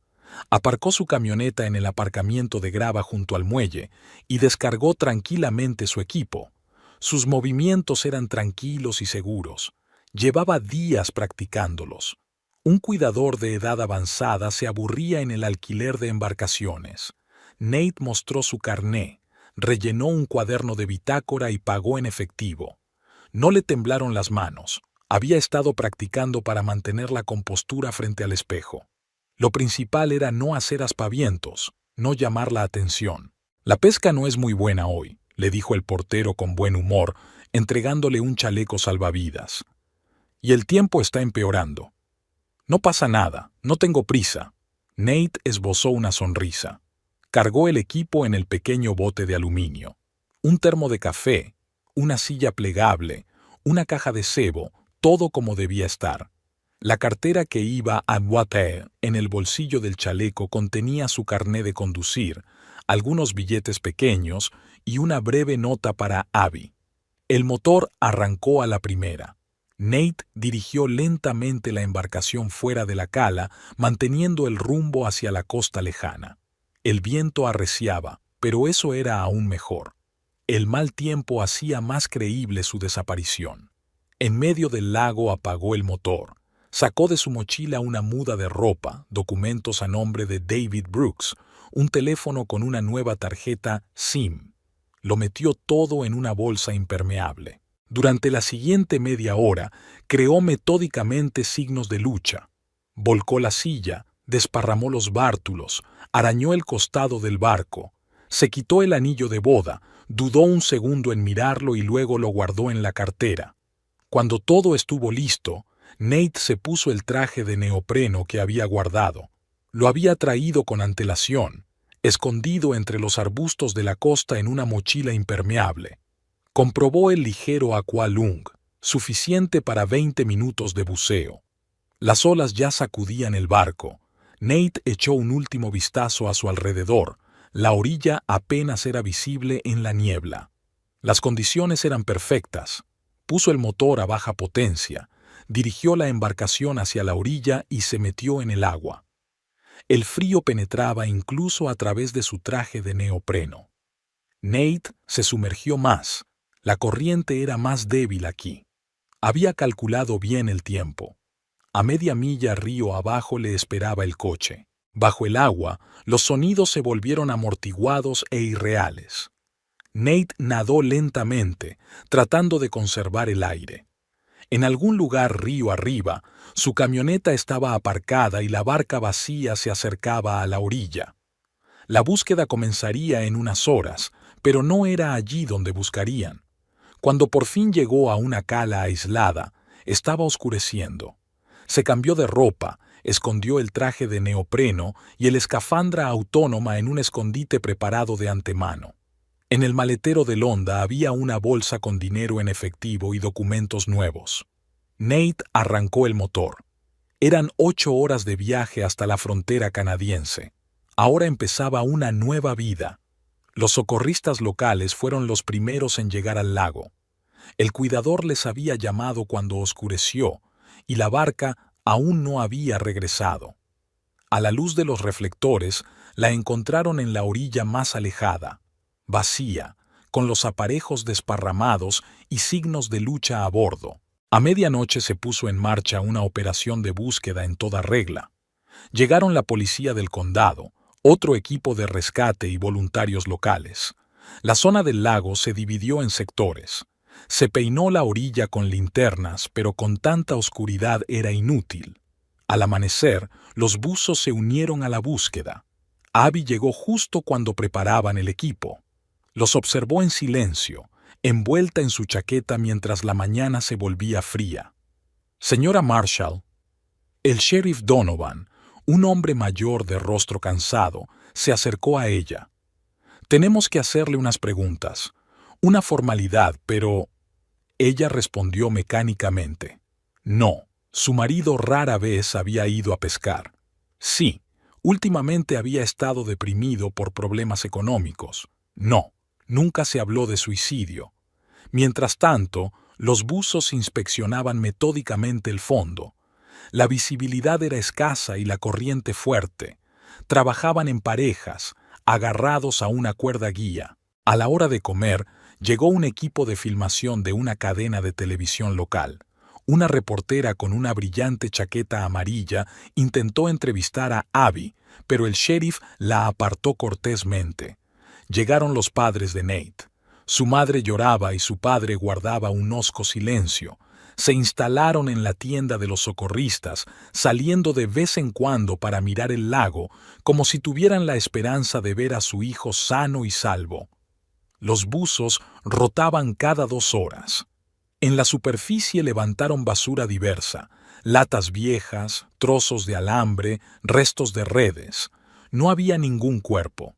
Aparcó su camioneta en el aparcamiento de grava junto al muelle y descargó tranquilamente su equipo. Sus movimientos eran tranquilos y seguros. Llevaba días practicándolos. Un cuidador de edad avanzada se aburría en el alquiler de embarcaciones. Nate mostró su carné, rellenó un cuaderno de bitácora y pagó en efectivo. No le temblaron las manos. Había estado practicando para mantener la compostura frente al espejo. Lo principal era no hacer aspavientos, no llamar la atención. La pesca no es muy buena hoy, le dijo el portero con buen humor, entregándole un chaleco salvavidas. Y el tiempo está empeorando. No pasa nada, no tengo prisa. Nate esbozó una sonrisa. Cargó el equipo en el pequeño bote de aluminio. Un termo de café, una silla plegable, una caja de cebo, todo como debía estar. La cartera que iba a Water en el bolsillo del chaleco contenía su carné de conducir, algunos billetes pequeños y una breve nota para Abby. El motor arrancó a la primera. Nate dirigió lentamente la embarcación fuera de la cala, manteniendo el rumbo hacia la costa lejana. El viento arreciaba, pero eso era aún mejor. El mal tiempo hacía más creíble su desaparición. En medio del lago apagó el motor. Sacó de su mochila una muda de ropa, documentos a nombre de David Brooks, un teléfono con una nueva tarjeta SIM. Lo metió todo en una bolsa impermeable. Durante la siguiente media hora, creó metódicamente signos de lucha. Volcó la silla, desparramó los bártulos, arañó el costado del barco. Se quitó el anillo de boda, dudó un segundo en mirarlo y luego lo guardó en la cartera. Cuando todo estuvo listo, Nate se puso el traje de neopreno que había guardado. Lo había traído con antelación, escondido entre los arbustos de la costa en una mochila impermeable. Comprobó el ligero aqualung, suficiente para 20 minutos de buceo. Las olas ya sacudían el barco. Nate echó un último vistazo a su alrededor. La orilla apenas era visible en la niebla. Las condiciones eran perfectas. Puso el motor a baja potencia, dirigió la embarcación hacia la orilla y se metió en el agua. El frío penetraba incluso a través de su traje de neopreno. Nate se sumergió más. La corriente era más débil aquí. Había calculado bien el tiempo. A media milla río abajo le esperaba el coche. Bajo el agua, los sonidos se volvieron amortiguados e irreales. Nate nadó lentamente, tratando de conservar el aire. En algún lugar río arriba, su camioneta estaba aparcada y la barca vacía se acercaba a la orilla. La búsqueda comenzaría en unas horas, pero no era allí donde buscarían. Cuando por fin llegó a una cala aislada, estaba oscureciendo. Se cambió de ropa, escondió el traje de neopreno y el escafandra autónoma en un escondite preparado de antemano. En el maletero del Honda había una bolsa con dinero en efectivo y documentos nuevos. Nate arrancó el motor. Eran 8 horas de viaje hasta la frontera canadiense. Ahora empezaba una nueva vida. Los socorristas locales fueron los primeros en llegar al lago. El cuidador les había llamado cuando oscureció, y la barca aún no había regresado. A la luz de los reflectores, la encontraron en la orilla más alejada, vacía, con los aparejos desparramados y signos de lucha a bordo. A medianoche se puso en marcha una operación de búsqueda en toda regla. Llegaron la policía del condado, otro equipo de rescate y voluntarios locales. La zona del lago se dividió en sectores. Se peinó la orilla con linternas, pero con tanta oscuridad era inútil. Al amanecer, los buzos se unieron a la búsqueda. Abby llegó justo cuando preparaban el equipo. Los observó en silencio, envuelta en su chaqueta mientras la mañana se volvía fría. Señora Marshall, el sheriff Donovan, un hombre mayor de rostro cansado, se acercó a ella. Tenemos que hacerle unas preguntas. Una formalidad, pero... Ella respondió mecánicamente. No, su marido rara vez había ido a pescar. Sí, últimamente había estado deprimido por problemas económicos. No, nunca se habló de suicidio. Mientras tanto, los buzos inspeccionaban metódicamente el fondo. La visibilidad era escasa y la corriente fuerte. Trabajaban en parejas, agarrados a una cuerda guía. A la hora de comer, llegó un equipo de filmación de una cadena de televisión local. Una reportera con una brillante chaqueta amarilla intentó entrevistar a Abby, pero el sheriff la apartó cortésmente. Llegaron los padres de Nate. Su madre lloraba y su padre guardaba un hosco silencio. Se instalaron en la tienda de los socorristas, saliendo de vez en cuando para mirar el lago, como si tuvieran la esperanza de ver a su hijo sano y salvo. Los buzos rotaban cada 2 horas. En la superficie levantaron basura diversa, latas viejas, trozos de alambre, restos de redes. No había ningún cuerpo.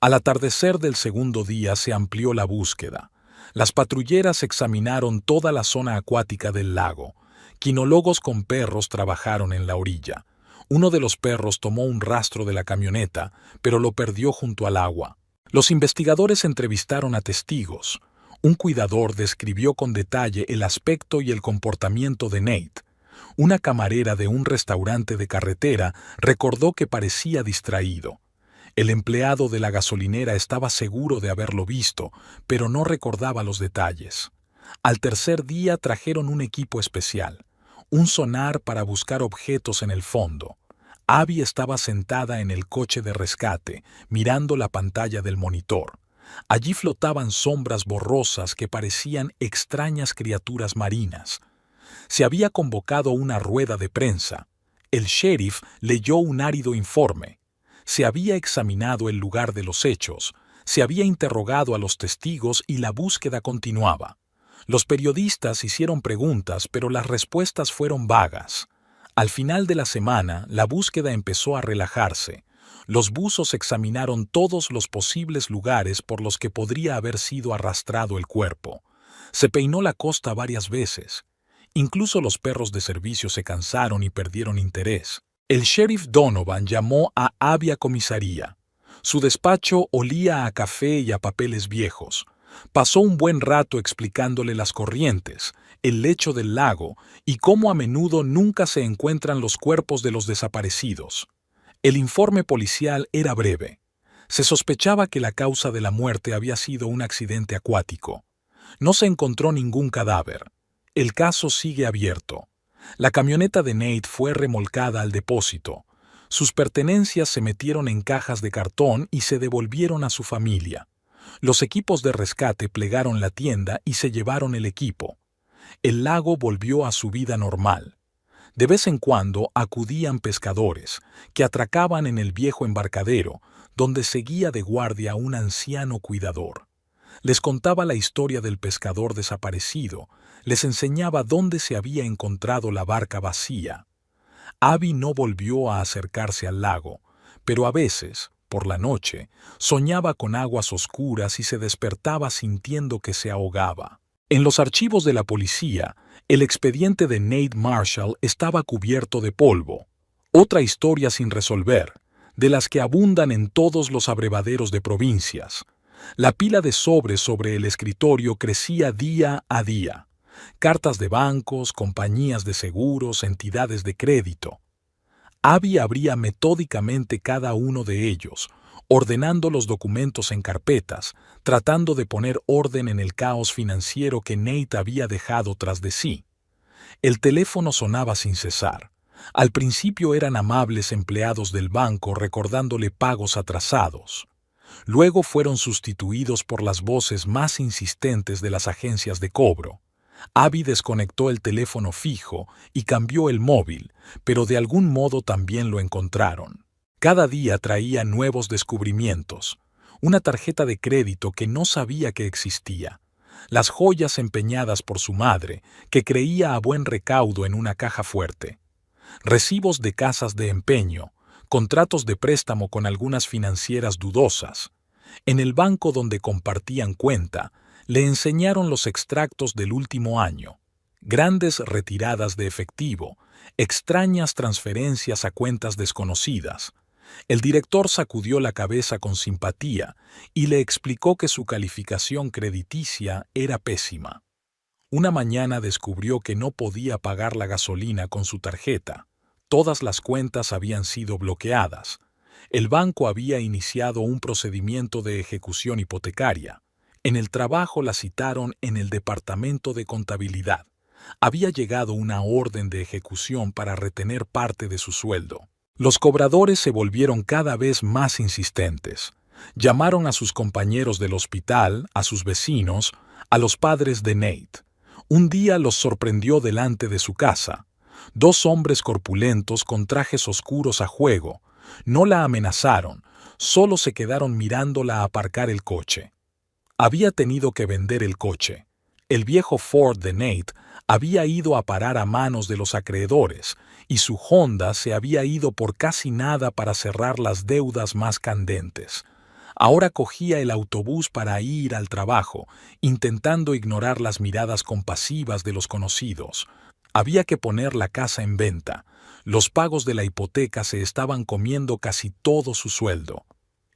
Al atardecer del segundo día se amplió la búsqueda. Las patrulleras examinaron toda la zona acuática del lago. Quinólogos con perros trabajaron en la orilla. Uno de los perros tomó un rastro de la camioneta, pero lo perdió junto al agua. Los investigadores entrevistaron a testigos. Un cuidador describió con detalle el aspecto y el comportamiento de Nate. Una camarera de un restaurante de carretera recordó que parecía distraído. El empleado de la gasolinera estaba seguro de haberlo visto, pero no recordaba los detalles. Al tercer día trajeron un equipo especial, un sonar para buscar objetos en el fondo. Abby estaba sentada en el coche de rescate, mirando la pantalla del monitor. Allí flotaban sombras borrosas que parecían extrañas criaturas marinas. Se había convocado una rueda de prensa. El sheriff leyó un árido informe. Se había examinado el lugar de los hechos, se había interrogado a los testigos y la búsqueda continuaba. Los periodistas hicieron preguntas, pero las respuestas fueron vagas. Al final de la semana, la búsqueda empezó a relajarse. Los buzos examinaron todos los posibles lugares por los que podría haber sido arrastrado el cuerpo. Se peinó la costa varias veces. Incluso los perros de servicio se cansaron y perdieron interés. El sheriff Donovan llamó a Abby a comisaría. Su despacho olía a café y a papeles viejos. Pasó un buen rato explicándole las corrientes, el lecho del lago y cómo a menudo nunca se encuentran los cuerpos de los desaparecidos. El informe policial era breve. Se sospechaba que la causa de la muerte había sido un accidente acuático. No se encontró ningún cadáver. El caso sigue abierto. La camioneta de Nate fue remolcada al depósito. Sus pertenencias se metieron en cajas de cartón y se devolvieron a su familia. Los equipos de rescate plegaron la tienda y se llevaron el equipo. El lago volvió a su vida normal. De vez en cuando acudían pescadores, que atracaban en el viejo embarcadero, donde seguía de guardia un anciano cuidador. Les contaba la historia del pescador desaparecido, les enseñaba dónde se había encontrado la barca vacía. Abby no volvió a acercarse al lago, pero a veces, por la noche, soñaba con aguas oscuras y se despertaba sintiendo que se ahogaba. En los archivos de la policía, el expediente de Nate Marshall estaba cubierto de polvo. Otra historia sin resolver, de las que abundan en todos los abrevaderos de provincias. La pila de sobres sobre el escritorio crecía día a día. Cartas de bancos, compañías de seguros, entidades de crédito. Abby abría metódicamente cada uno de ellos, ordenando los documentos en carpetas, tratando de poner orden en el caos financiero que Nate había dejado tras de sí. El teléfono sonaba sin cesar. Al principio eran amables empleados del banco recordándole pagos atrasados. Luego fueron sustituidos por las voces más insistentes de las agencias de cobro. Abby desconectó el teléfono fijo y cambió el móvil, pero de algún modo también lo encontraron. Cada día traía nuevos descubrimientos. Una tarjeta de crédito que no sabía que existía. Las joyas empeñadas por su madre, que creía a buen recaudo en una caja fuerte. Recibos de casas de empeño, contratos de préstamo con algunas financieras dudosas. En el banco donde compartían cuenta, le enseñaron los extractos del último año, grandes retiradas de efectivo, extrañas transferencias a cuentas desconocidas. El director sacudió la cabeza con simpatía y le explicó que su calificación crediticia era pésima. Una mañana descubrió que no podía pagar la gasolina con su tarjeta. Todas las cuentas habían sido bloqueadas. El banco había iniciado un procedimiento de ejecución hipotecaria. En el trabajo la citaron en el departamento de contabilidad. Había llegado una orden de ejecución para retener parte de su sueldo. Los cobradores se volvieron cada vez más insistentes. Llamaron a sus compañeros del hospital, a sus vecinos, a los padres de Nate. Un día los sorprendió delante de su casa. Dos hombres corpulentos con trajes oscuros a juego. No la amenazaron, solo se quedaron mirándola aparcar el coche. Había tenido que vender el coche. El viejo Ford de Nate había ido a parar a manos de los acreedores y su Honda se había ido por casi nada para cerrar las deudas más candentes. Ahora cogía el autobús para ir al trabajo, intentando ignorar las miradas compasivas de los conocidos. Había que poner la casa en venta. Los pagos de la hipoteca se estaban comiendo casi todo su sueldo.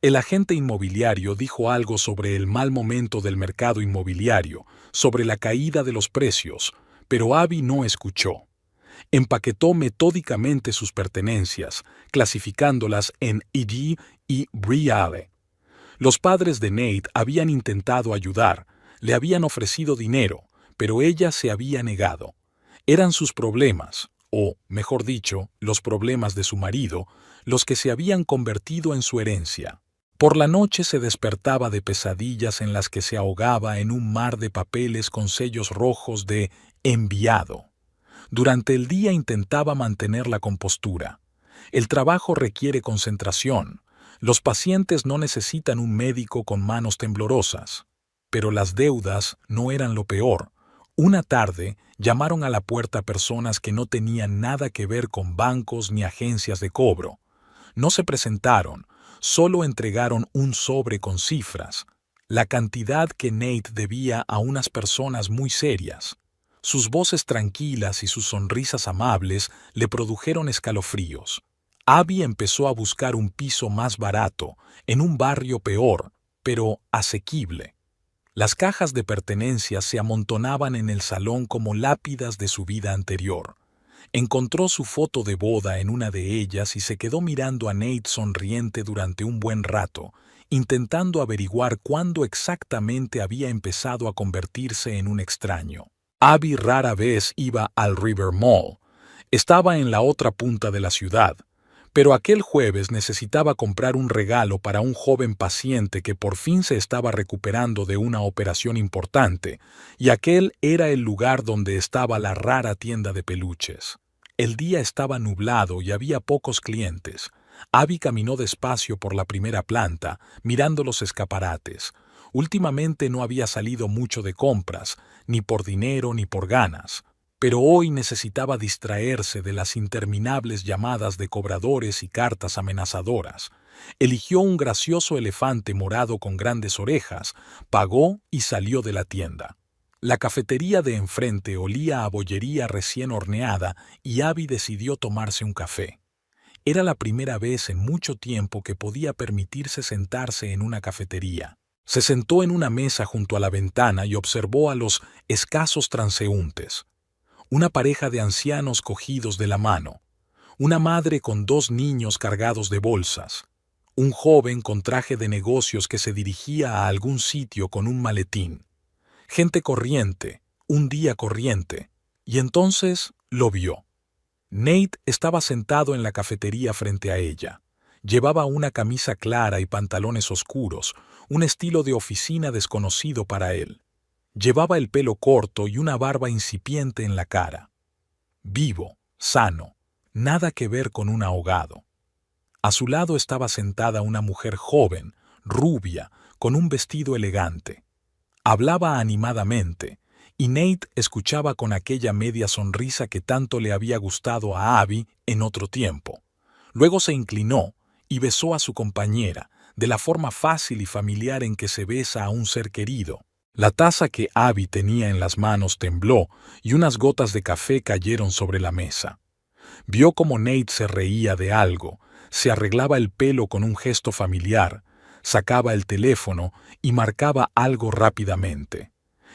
El agente inmobiliario dijo algo sobre el mal momento del mercado inmobiliario, sobre la caída de los precios, pero Abby no escuchó. Empaquetó metódicamente sus pertenencias, clasificándolas en ED y Reale. Los padres de Nate habían intentado ayudar, le habían ofrecido dinero, pero ella se había negado. Eran sus problemas, o, mejor dicho, los problemas de su marido, los que se habían convertido en su herencia. Por la noche se despertaba de pesadillas en las que se ahogaba en un mar de papeles con sellos rojos de enviado. Durante el día intentaba mantener la compostura. El trabajo requiere concentración. Los pacientes no necesitan un médico con manos temblorosas. Pero las deudas no eran lo peor. Una tarde llamaron a la puerta personas que no tenían nada que ver con bancos ni agencias de cobro. No se presentaron, solo entregaron un sobre con cifras, la cantidad que Nate debía a unas personas muy serias. Sus voces tranquilas y sus sonrisas amables le produjeron escalofríos. Abby empezó a buscar un piso más barato, en un barrio peor, pero asequible. Las cajas de pertenencias se amontonaban en el salón como lápidas de su vida anterior. Encontró su foto de boda en una de ellas y se quedó mirando a Nate sonriente durante un buen rato, intentando averiguar cuándo exactamente había empezado a convertirse en un extraño. Abby rara vez iba al River Mall. Estaba en la otra punta de la ciudad, pero aquel jueves necesitaba comprar un regalo para un joven paciente que por fin se estaba recuperando de una operación importante, y aquel era el lugar donde estaba la rara tienda de peluches. El día estaba nublado y había pocos clientes. Abby caminó despacio por la primera planta, mirando los escaparates. Últimamente no había salido mucho de compras, ni por dinero ni por ganas, pero hoy necesitaba distraerse de las interminables llamadas de cobradores y cartas amenazadoras. Eligió un gracioso elefante morado con grandes orejas, pagó y salió de la tienda. La cafetería de enfrente olía a bollería recién horneada y Abby decidió tomarse un café. Era la primera vez en mucho tiempo que podía permitirse sentarse en una cafetería. Se sentó en una mesa junto a la ventana y observó a los escasos transeúntes. Una pareja de ancianos cogidos de la mano, una madre con 2 niños cargados de bolsas, un joven con traje de negocios que se dirigía a algún sitio con un maletín. Gente corriente, un día corriente, y entonces lo vio. Nate estaba sentado en la cafetería frente a ella. Llevaba una camisa clara y pantalones oscuros, un estilo de oficina desconocido para él. Llevaba el pelo corto y una barba incipiente en la cara. Vivo, sano, nada que ver con un ahogado. A su lado estaba sentada una mujer joven, rubia, con un vestido elegante. Hablaba animadamente, y Nate escuchaba con aquella media sonrisa que tanto le había gustado a Abby en otro tiempo. Luego se inclinó y besó a su compañera, de la forma fácil y familiar en que se besa a un ser querido. La taza que Abby tenía en las manos tembló y unas gotas de café cayeron sobre la mesa. Vio cómo Nate se reía de algo, se arreglaba el pelo con un gesto familiar, sacaba el teléfono y marcaba algo rápidamente.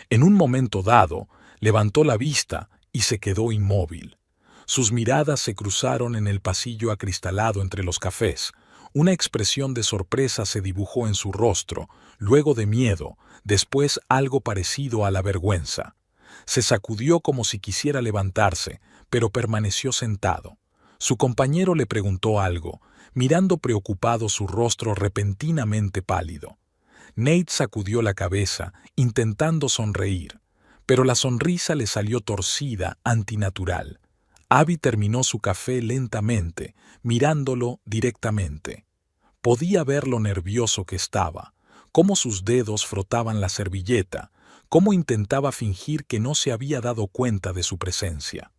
En un momento dado, levantó la vista y se quedó inmóvil. Sus miradas se cruzaron en el pasillo acristalado entre los cafés. Una expresión de sorpresa se dibujó en su rostro, luego de miedo, después algo parecido a la vergüenza. Se sacudió como si quisiera levantarse, pero permaneció sentado. Su compañero le preguntó algo, mirando preocupado su rostro repentinamente pálido. Nate sacudió la cabeza, intentando sonreír, pero la sonrisa le salió torcida, antinatural. Abby terminó su café lentamente, mirándolo directamente. Podía ver lo nervioso que estaba, cómo sus dedos frotaban la servilleta, cómo intentaba fingir que no se había dado cuenta de su presencia.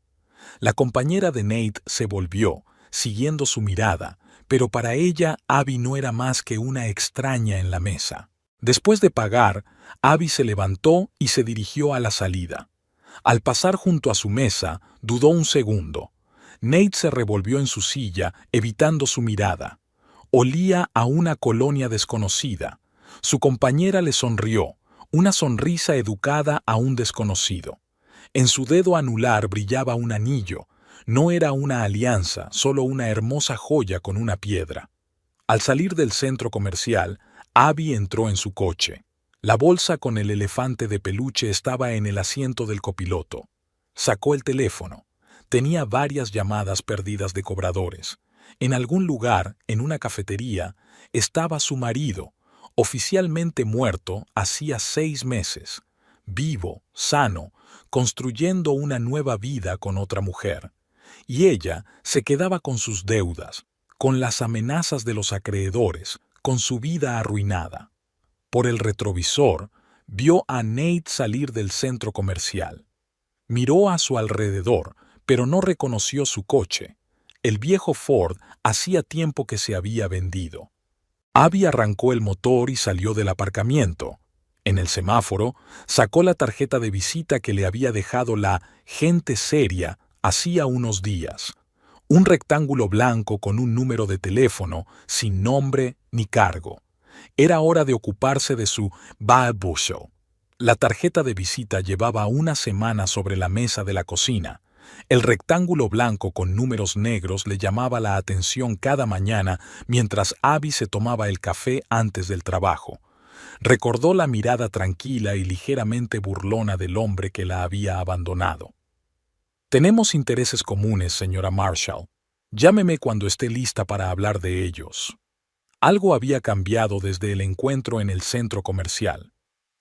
La compañera de Nate se volvió, siguiendo su mirada, pero para ella Abby no era más que una extraña en la mesa. Después de pagar, Abby se levantó y se dirigió a la salida. Al pasar junto a su mesa, dudó un segundo. Nate se revolvió en su silla, evitando su mirada. Olía a una colonia desconocida. Su compañera le sonrió, una sonrisa educada a un desconocido. En su dedo anular brillaba un anillo. No era una alianza, solo una hermosa joya con una piedra. Al salir del centro comercial, Abby entró en su coche. La bolsa con el elefante de peluche estaba en el asiento del copiloto. Sacó el teléfono. Tenía varias llamadas perdidas de cobradores. En algún lugar, en una cafetería, estaba su marido, oficialmente muerto hacía 6 meses, vivo, sano, construyendo una nueva vida con otra mujer. Y ella se quedaba con sus deudas, con las amenazas de los acreedores, con su vida arruinada. Por el retrovisor, vio a Nate salir del centro comercial. Miró a su alrededor, pero no reconoció su coche. El viejo Ford hacía tiempo que se había vendido. Abby arrancó el motor y salió del aparcamiento. En el semáforo, sacó la tarjeta de visita que le había dejado la gente seria hacía unos días. Un rectángulo blanco con un número de teléfono, sin nombre ni cargo. Era hora de ocuparse de su bad bushel. La tarjeta de visita llevaba una semana sobre la mesa de la cocina. El rectángulo blanco con números negros le llamaba la atención cada mañana mientras Abby se tomaba el café antes del trabajo. Recordó la mirada tranquila y ligeramente burlona del hombre que la había abandonado. Tenemos intereses comunes, señora Marshall. Llámeme cuando esté lista para hablar de ellos. Algo había cambiado desde el encuentro en el centro comercial.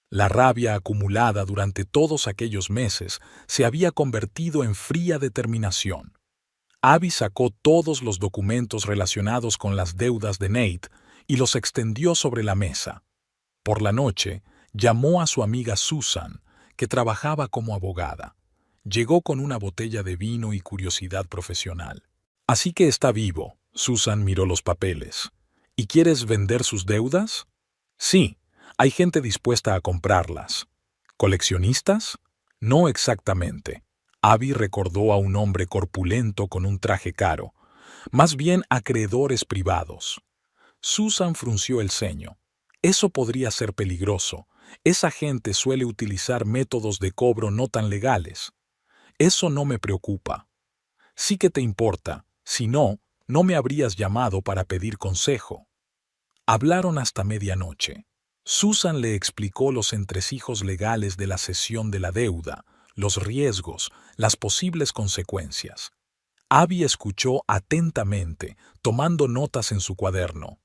La rabia acumulada durante todos aquellos meses se había convertido en fría determinación. Abby sacó todos los documentos relacionados con las deudas de Nate y los extendió sobre la mesa. Por la noche, llamó a su amiga Susan, que trabajaba como abogada. Llegó con una botella de vino y curiosidad profesional. Así que está vivo. Susan miró los papeles. ¿Y quieres vender sus deudas? Sí, hay gente dispuesta a comprarlas. ¿Coleccionistas? No exactamente. Abby recordó a un hombre corpulento con un traje caro, más bien acreedores privados. Susan frunció el ceño. Eso podría ser peligroso. Esa gente suele utilizar métodos de cobro no tan legales. Eso no me preocupa. Sí que te importa. Si no, no me habrías llamado para pedir consejo. Hablaron hasta medianoche. Susan le explicó los entresijos legales de la cesión de la deuda, los riesgos, las posibles consecuencias. Abby escuchó atentamente, tomando notas en su cuaderno.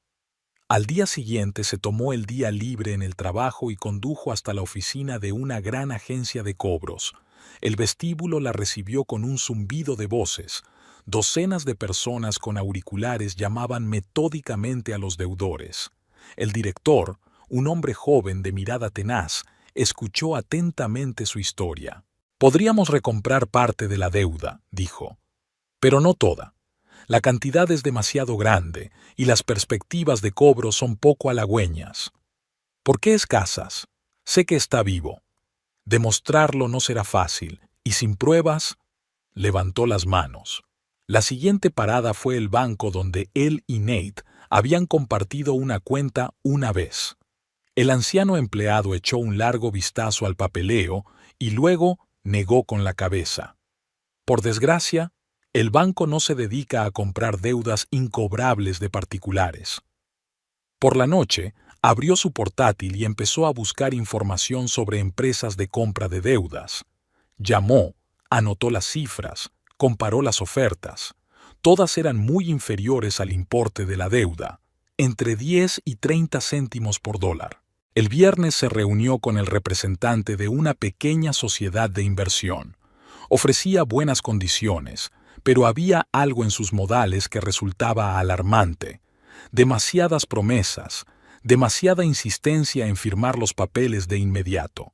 Al día siguiente se tomó el día libre en el trabajo y condujo hasta la oficina de una gran agencia de cobros. El vestíbulo la recibió con un zumbido de voces. Docenas de personas con auriculares llamaban metódicamente a los deudores. El director, un hombre joven de mirada tenaz, escuchó atentamente su historia. «Podríamos recomprar parte de la deuda», dijo, «pero no toda. La cantidad es demasiado grande y las perspectivas de cobro son poco halagüeñas». «¿Por qué escasas? Sé que está vivo. Demostrarlo no será fácil, y sin pruebas...» Levantó las manos. La siguiente parada fue el banco donde él y Nate habían compartido una cuenta una vez. El anciano empleado echó un largo vistazo al papeleo y luego negó con la cabeza. Por desgracia, el banco no se dedica a comprar deudas incobrables de particulares. Por la noche, abrió su portátil y empezó a buscar información sobre empresas de compra de deudas. Llamó, anotó las cifras, comparó las ofertas. Todas eran muy inferiores al importe de la deuda, entre 10 y 30 céntimos por dólar. El viernes se reunió con el representante de una pequeña sociedad de inversión. Ofrecía buenas condiciones, pero había algo en sus modales que resultaba alarmante. Demasiadas promesas, demasiada insistencia en firmar los papeles de inmediato.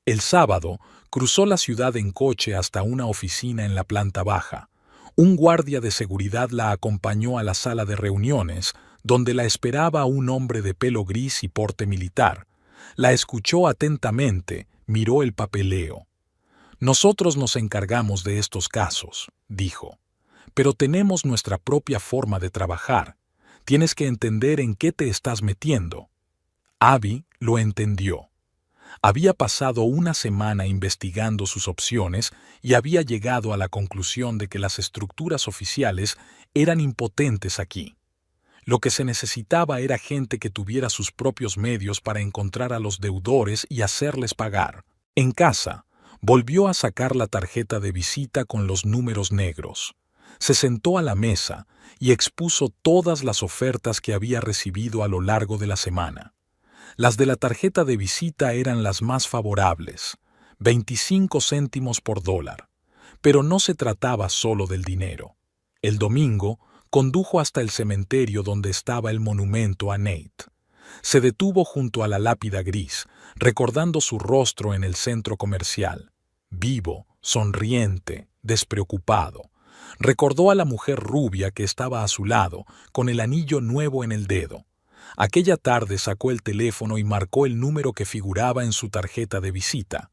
El sábado, cruzó la ciudad en coche hasta una oficina en la planta baja. Un guardia de seguridad la acompañó a la sala de reuniones, donde la esperaba un hombre de pelo gris y porte militar. La escuchó atentamente, miró el papeleo. «Nosotros nos encargamos de estos casos», dijo. «Pero tenemos nuestra propia forma de trabajar. Tienes que entender en qué te estás metiendo». Abby lo entendió. Había pasado una semana investigando sus opciones y había llegado a la conclusión de que las estructuras oficiales eran impotentes aquí. Lo que se necesitaba era gente que tuviera sus propios medios para encontrar a los deudores y hacerles pagar. En casa, volvió a sacar la tarjeta de visita con los números negros. Se sentó a la mesa y expuso todas las ofertas que había recibido a lo largo de la semana. Las de la tarjeta de visita eran las más favorables, 25 céntimos por dólar. Pero no se trataba solo del dinero. El domingo, condujo hasta el cementerio donde estaba el monumento a Nate. Se detuvo junto a la lápida gris, recordando su rostro en el centro comercial. Vivo, sonriente, despreocupado. Recordó a la mujer rubia que estaba a su lado, con el anillo nuevo en el dedo. Aquella tarde sacó el teléfono y marcó el número que figuraba en su tarjeta de visita.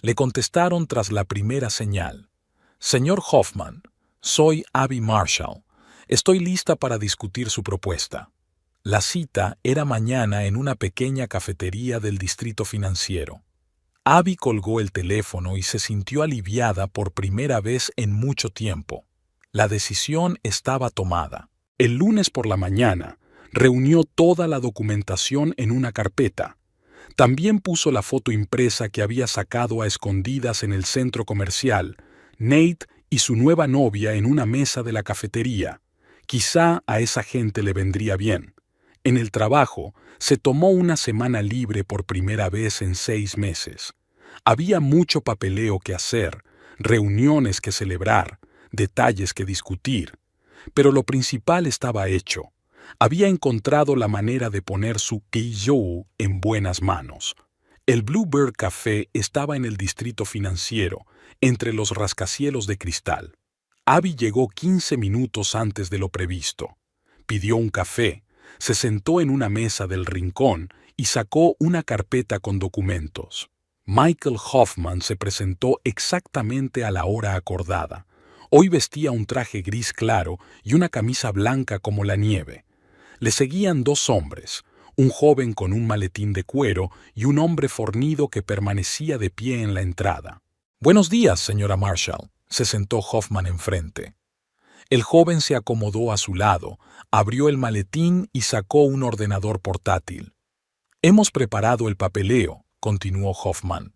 Le contestaron tras la primera señal. «Señor Hoffman, soy Abby Marshall. Estoy lista para discutir su propuesta». La cita era mañana en una pequeña cafetería del distrito financiero. Abby colgó el teléfono y se sintió aliviada por primera vez en mucho tiempo. La decisión estaba tomada. El lunes por la mañana, reunió toda la documentación en una carpeta. También puso la foto impresa que había sacado a escondidas en el centro comercial, Nate y su nueva novia en una mesa de la cafetería. Quizá a esa gente le vendría bien. En el trabajo, se tomó una semana libre por primera vez en 6 meses. Había mucho papeleo que hacer, reuniones que celebrar, detalles que discutir. Pero lo principal estaba hecho. Había encontrado la manera de poner su Keijou en buenas manos. El Bluebird Café estaba en el distrito financiero, entre los rascacielos de cristal. Abby llegó 15 minutos antes de lo previsto. Pidió un café, se sentó en una mesa del rincón y sacó una carpeta con documentos. Michael Hoffman se presentó exactamente a la hora acordada. Hoy vestía un traje gris claro y una camisa blanca como la nieve. Le seguían 2 hombres, un joven con un maletín de cuero y un hombre fornido que permanecía de pie en la entrada. «Buenos días, señora Marshall», se sentó Hoffman enfrente. El joven se acomodó a su lado, abrió el maletín y sacó un ordenador portátil. «Hemos preparado el papeleo», continuó Hoffman.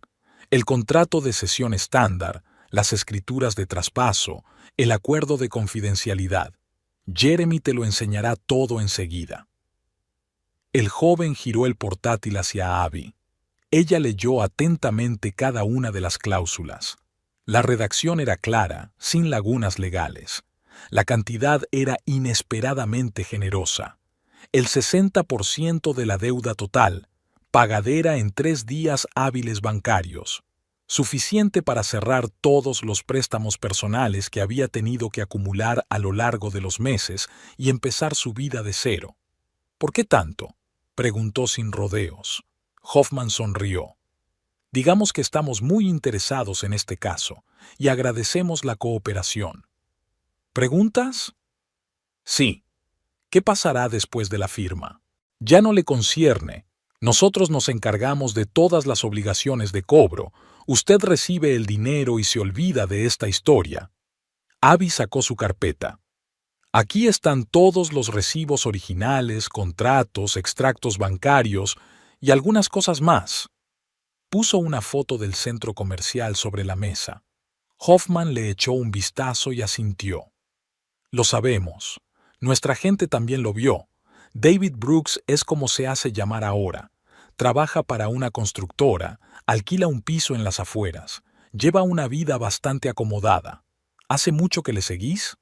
«El contrato de cesión estándar, las escrituras de traspaso, el acuerdo de confidencialidad. Jeremy te lo enseñará todo enseguida». El joven giró el portátil hacia Abby. Ella leyó atentamente cada una de las cláusulas. La redacción era clara, sin lagunas legales. La cantidad era inesperadamente generosa. El 60% de la deuda total, pagadera en 3 días hábiles bancarios. Suficiente para cerrar todos los préstamos personales que había tenido que acumular a lo largo de los meses y empezar su vida de cero. «¿Por qué tanto?», preguntó sin rodeos. Hoffman sonrió. «Digamos que estamos muy interesados en este caso y agradecemos la cooperación». «¿Preguntas?». «Sí. ¿Qué pasará después de la firma?». «Ya no le concierne. Nosotros nos encargamos de todas las obligaciones de cobro. Usted recibe el dinero y se olvida de esta historia». Abby sacó su carpeta. «Aquí están todos los recibos originales, contratos, extractos bancarios y algunas cosas más». Puso una foto del centro comercial sobre la mesa. Hoffman le echó un vistazo y asintió. «Lo sabemos. Nuestra gente también lo vio. David Brooks es como se hace llamar ahora. Trabaja para una constructora, alquila un piso en las afueras, lleva una vida bastante acomodada. ¿Hace mucho que le seguís?».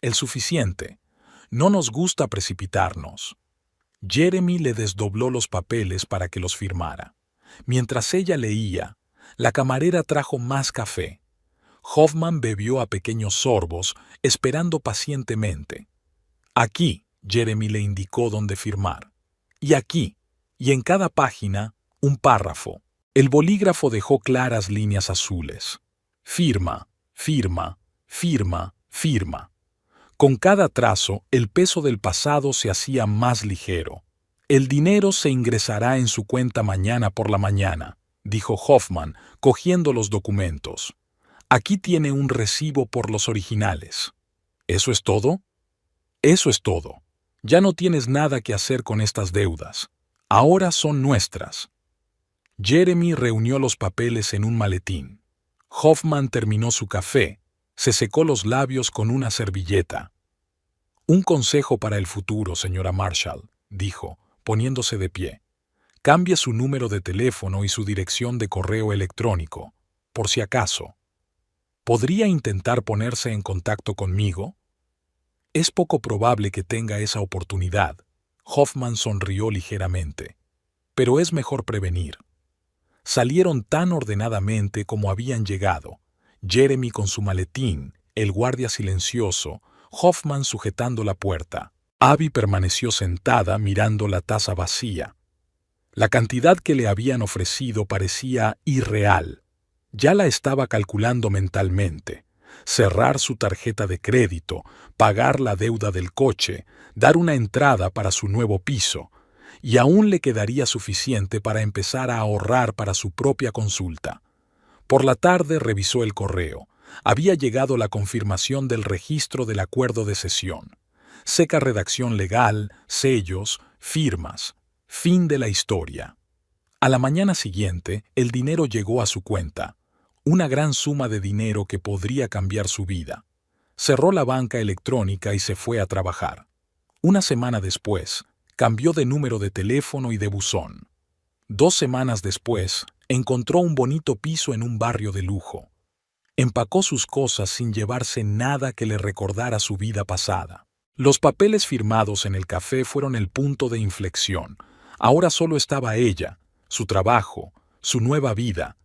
«El suficiente. No nos gusta precipitarnos». Jeremy le desdobló los papeles para que los firmara. Mientras ella leía, la camarera trajo más café. Hoffman bebió a pequeños sorbos, esperando pacientemente. «Aquí», Jeremy le indicó dónde firmar. «Y aquí, y en cada página, un párrafo». El bolígrafo dejó claras líneas azules. «Firma, firma, firma, firma». Con cada trazo, el peso del pasado se hacía más ligero. «El dinero se ingresará en su cuenta mañana por la mañana», dijo Hoffman, cogiendo los documentos. «Aquí tiene un recibo por los originales». «¿Eso es todo?». «Eso es todo. Ya no tienes nada que hacer con estas deudas. Ahora son nuestras». Jeremy reunió los papeles en un maletín. Hoffman terminó su café. Se secó los labios con una servilleta. «Un consejo para el futuro, señora Marshall», dijo, poniéndose de pie. «Cambie su número de teléfono y su dirección de correo electrónico, por si acaso. ¿Podría intentar ponerse en contacto conmigo?». «Es poco probable que tenga esa oportunidad». Hoffman sonrió ligeramente. «Pero es mejor prevenir». Salieron tan ordenadamente como habían llegado. Jeremy con su maletín, el guardia silencioso, Hoffman sujetando la puerta. Abby permaneció sentada mirando la taza vacía. La cantidad que le habían ofrecido parecía irreal. Ya la estaba calculando mentalmente. Cerrar su tarjeta de crédito, pagar la deuda del coche, dar una entrada para su nuevo piso. Y aún le quedaría suficiente para empezar a ahorrar para su propia consulta. Por la tarde revisó el correo. Había llegado la confirmación del registro del acuerdo de cesión. Seca redacción legal, sellos, firmas. Fin de la historia. A la mañana siguiente, el dinero llegó a su cuenta. una gran suma de dinero que podría cambiar su vida. Cerró la banca electrónica y se fue a trabajar. Una semana después, cambió de número de teléfono y de buzón. 2 semanas después, encontró un bonito piso en un barrio de lujo. Empacó sus cosas sin llevarse nada que le recordara su vida pasada. Los papeles firmados en el café fueron el punto de inflexión. Ahora solo estaba ella, su trabajo, su nueva vida,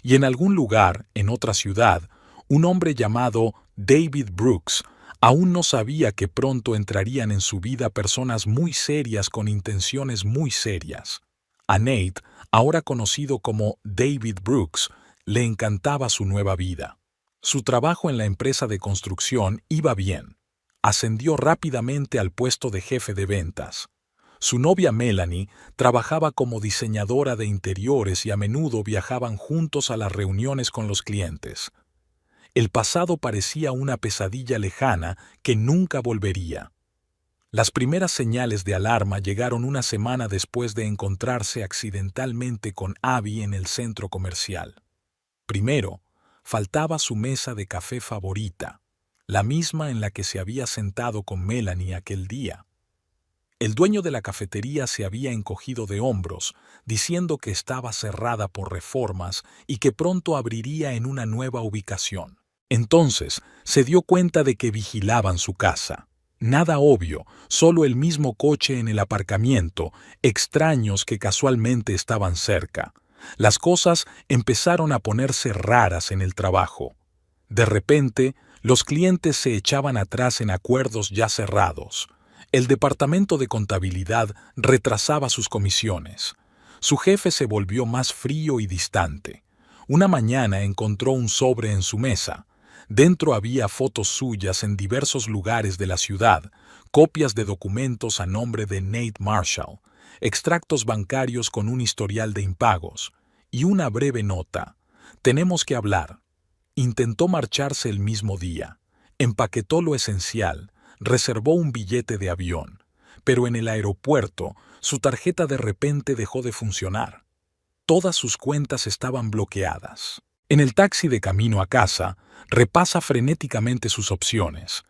y en algún lugar, en otra ciudad, un hombre llamado David Brooks aún no sabía que pronto entrarían en su vida personas muy serias con intenciones muy serias. A Nate, ahora conocido como David Brooks, le encantaba su nueva vida. Su trabajo en la empresa de construcción iba bien. Ascendió rápidamente al puesto de jefe de ventas. Su novia Melanie trabajaba como diseñadora de interiores y a menudo viajaban juntos a las reuniones con los clientes. El pasado parecía una pesadilla lejana que nunca volvería. Las primeras señales de alarma llegaron una semana después de encontrarse accidentalmente con Abby en el centro comercial. Primero, faltaba su mesa de café favorita, la misma en la que se había sentado con Melanie aquel día. El dueño de la cafetería se había encogido de hombros, diciendo que estaba cerrada por reformas y que pronto abriría en una nueva ubicación. Entonces se dio cuenta de que vigilaban su casa. Nada obvio, solo el mismo coche en el aparcamiento, extraños que casualmente estaban cerca. Las cosas empezaron a ponerse raras en el trabajo. De repente, los clientes se echaban atrás en acuerdos ya cerrados. El departamento de contabilidad retrasaba sus comisiones. Su jefe se volvió más frío y distante. Una mañana encontró un sobre en su mesa. Dentro había fotos suyas en diversos lugares de la ciudad, copias de documentos a nombre de Nate Marshall, extractos bancarios con un historial de impagos, y una breve nota. Tenemos que hablar. Intentó marcharse el mismo día. Empaquetó lo esencial. Reservó un billete de avión, pero en el aeropuerto su tarjeta de repente dejó de funcionar. Todas sus cuentas estaban bloqueadas. En el taxi de camino a casa, repasa frenéticamente sus opciones.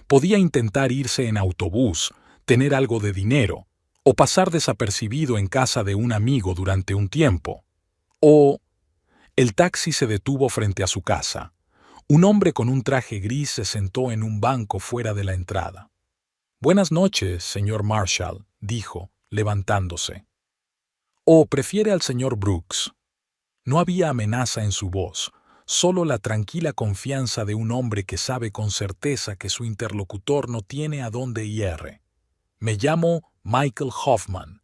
Podía intentar irse en autobús, tener algo de dinero, o pasar desapercibido en casa de un amigo durante un tiempo. O... El taxi se detuvo frente a su casa. Un hombre con un traje gris se sentó en un banco fuera de la entrada. «Buenas noches, señor Marshall», dijo, levantándose. «¿O prefiere al señor Brooks?» No había amenaza en su voz, solo la tranquila confianza de un hombre que sabe con certeza que su interlocutor no tiene a dónde ir. «Me llamo Michael Hoffman.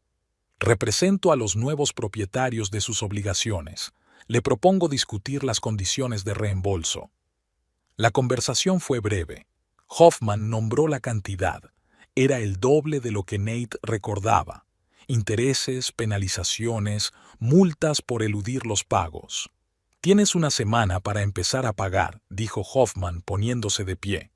Represento a los nuevos propietarios de sus obligaciones. Le propongo discutir las condiciones de reembolso». La conversación fue breve. Hoffman nombró la cantidad. Era el doble de lo que Nate recordaba. Intereses, penalizaciones, multas por eludir los pagos. «Tienes una semana para empezar a pagar», dijo Hoffman poniéndose de pie.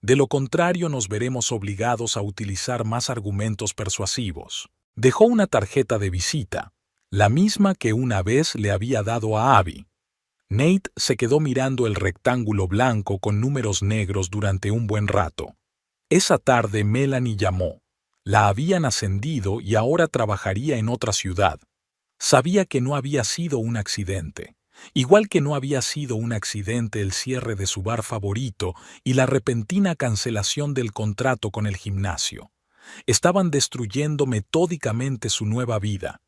«De lo contrario nos veremos obligados a utilizar más argumentos persuasivos». Dejó una tarjeta de visita, la misma que una vez le había dado a Abby. Nate se quedó mirando el rectángulo blanco con números negros durante un buen rato. Esa tarde Melanie llamó. La habían ascendido y ahora trabajaría en otra ciudad. Sabía que no había sido un accidente, igual que no había sido un accidente el cierre de su bar favorito y la repentina cancelación del contrato con el gimnasio. Estaban destruyendo metódicamente su nueva vida,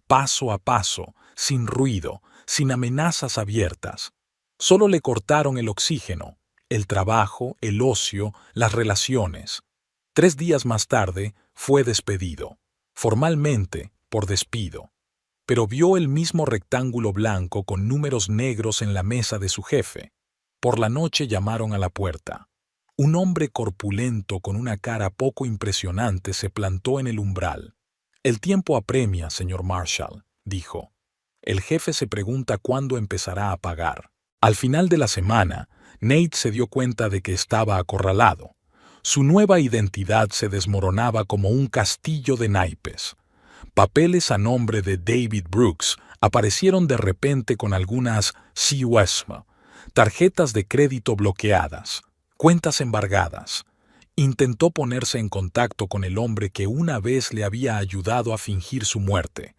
paso a paso, sin ruido, sin amenazas abiertas. Solo le cortaron el oxígeno, el trabajo, el ocio, las relaciones. 3 días más tarde fue despedido, formalmente por despido. Pero vio el mismo rectángulo blanco con números negros en la mesa de su jefe. Por la noche llamaron a la puerta. Un hombre corpulento con una cara poco impresionante se plantó en el umbral. «El tiempo apremia, señor Marshall», dijo. «El jefe se pregunta cuándo empezará a pagar». Al final de la semana, Nate se dio cuenta de que estaba acorralado. Su nueva identidad se desmoronaba como un castillo de naipes. Papeles a nombre de David Brooks aparecieron de repente con algunas CUSM, tarjetas de crédito bloqueadas, cuentas embargadas. Intentó ponerse en contacto con el hombre que una vez le había ayudado a fingir su muerte.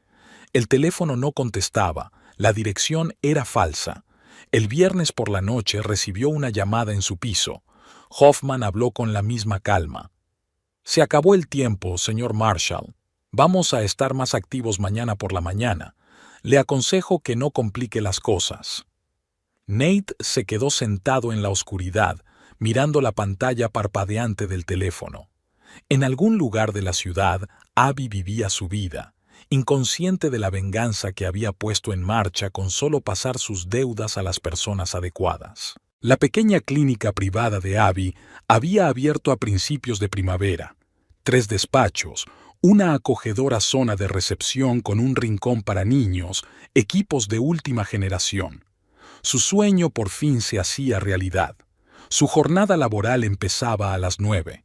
El teléfono no contestaba, la dirección era falsa. El viernes por la noche recibió una llamada en su piso. Hoffman habló con la misma calma. «Se acabó el tiempo, señor Marshall. Vamos a estar más activos mañana por la mañana. Le aconsejo que no complique las cosas». Nate se quedó sentado en la oscuridad, mirando la pantalla parpadeante del teléfono. En algún lugar de la ciudad, Abby vivía su vida, inconsciente de la venganza que había puesto en marcha con solo pasar sus deudas a las personas adecuadas. La pequeña clínica privada de Abby había abierto a principios de primavera. 3 despachos, una acogedora zona de recepción con un rincón para niños, equipos de última generación. Su sueño por fin se hacía realidad. Su jornada laboral empezaba a las 9.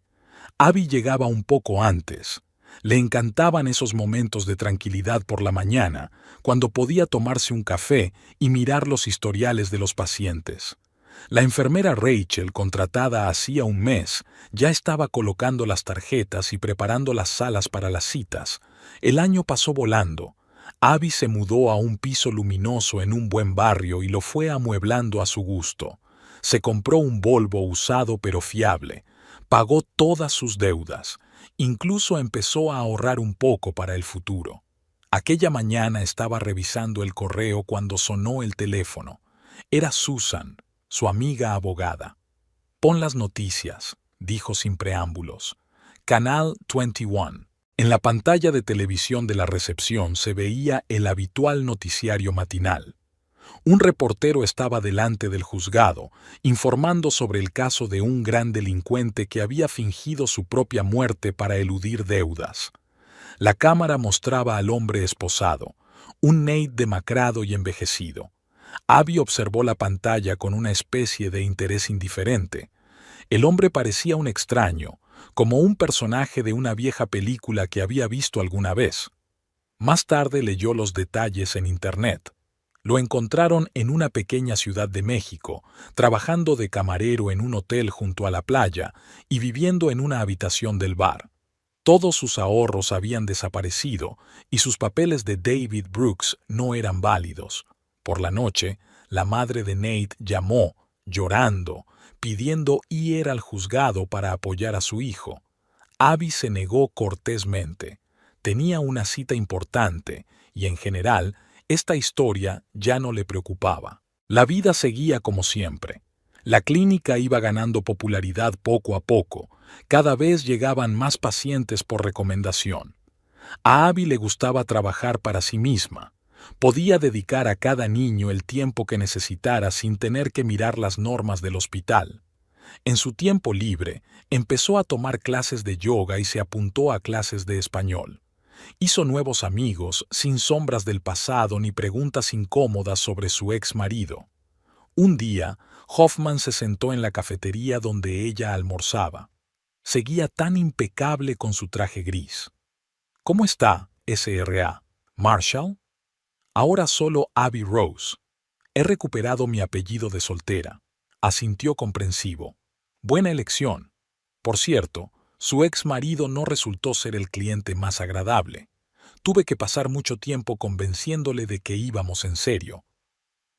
Abby llegaba un poco antes. Le encantaban esos momentos de tranquilidad por la mañana, cuando podía tomarse un café y mirar los historiales de los pacientes. La enfermera Rachel, contratada hacía un mes, ya estaba colocando las tarjetas y preparando las salas para las citas. El año pasó volando. Abby se mudó a un piso luminoso en un buen barrio y lo fue amueblando a su gusto. Se compró un Volvo usado pero fiable. Pagó todas sus deudas. Incluso empezó a ahorrar un poco para el futuro. Aquella mañana estaba revisando el correo cuando sonó el teléfono. Era Susan, su amiga abogada. «Pon las noticias», dijo sin preámbulos. «Canal 21». En la pantalla de televisión de la recepción se veía el habitual noticiario matinal. Un reportero estaba delante del juzgado, informando sobre el caso de un gran delincuente que había fingido su propia muerte para eludir deudas. La cámara mostraba al hombre esposado, un Nate demacrado y envejecido. Abby observó la pantalla con una especie de interés indiferente. El hombre parecía un extraño, como un personaje de una vieja película que había visto alguna vez. Más tarde leyó los detalles en Internet. Lo encontraron en una pequeña ciudad de México, trabajando de camarero en un hotel junto a la playa y viviendo en una habitación del bar. Todos sus ahorros habían desaparecido y sus papeles de David Brooks no eran válidos. Por la noche, la madre de Nate llamó, llorando, pidiendo ir al juzgado para apoyar a su hijo. Abby se negó cortésmente. Tenía una cita importante y, en general, esta historia ya no le preocupaba. La vida seguía como siempre. La clínica iba ganando popularidad poco a poco. Cada vez llegaban más pacientes por recomendación. A Abby le gustaba trabajar para sí misma. Podía dedicar a cada niño el tiempo que necesitara sin tener que mirar las normas del hospital. En su tiempo libre, empezó a tomar clases de yoga y se apuntó a clases de español. Hizo nuevos amigos, sin sombras del pasado ni preguntas incómodas sobre su ex marido. Un día, Hoffman se sentó en la cafetería donde ella almorzaba. Seguía tan impecable con su traje gris. «¿Cómo está, SRA? ¿Marshall?» «Ahora solo Abby Rose. He recuperado mi apellido de soltera», asintió comprensivo. «Buena elección. Por cierto, su ex marido no resultó ser el cliente más agradable. Tuve que pasar mucho tiempo convenciéndole de que íbamos en serio.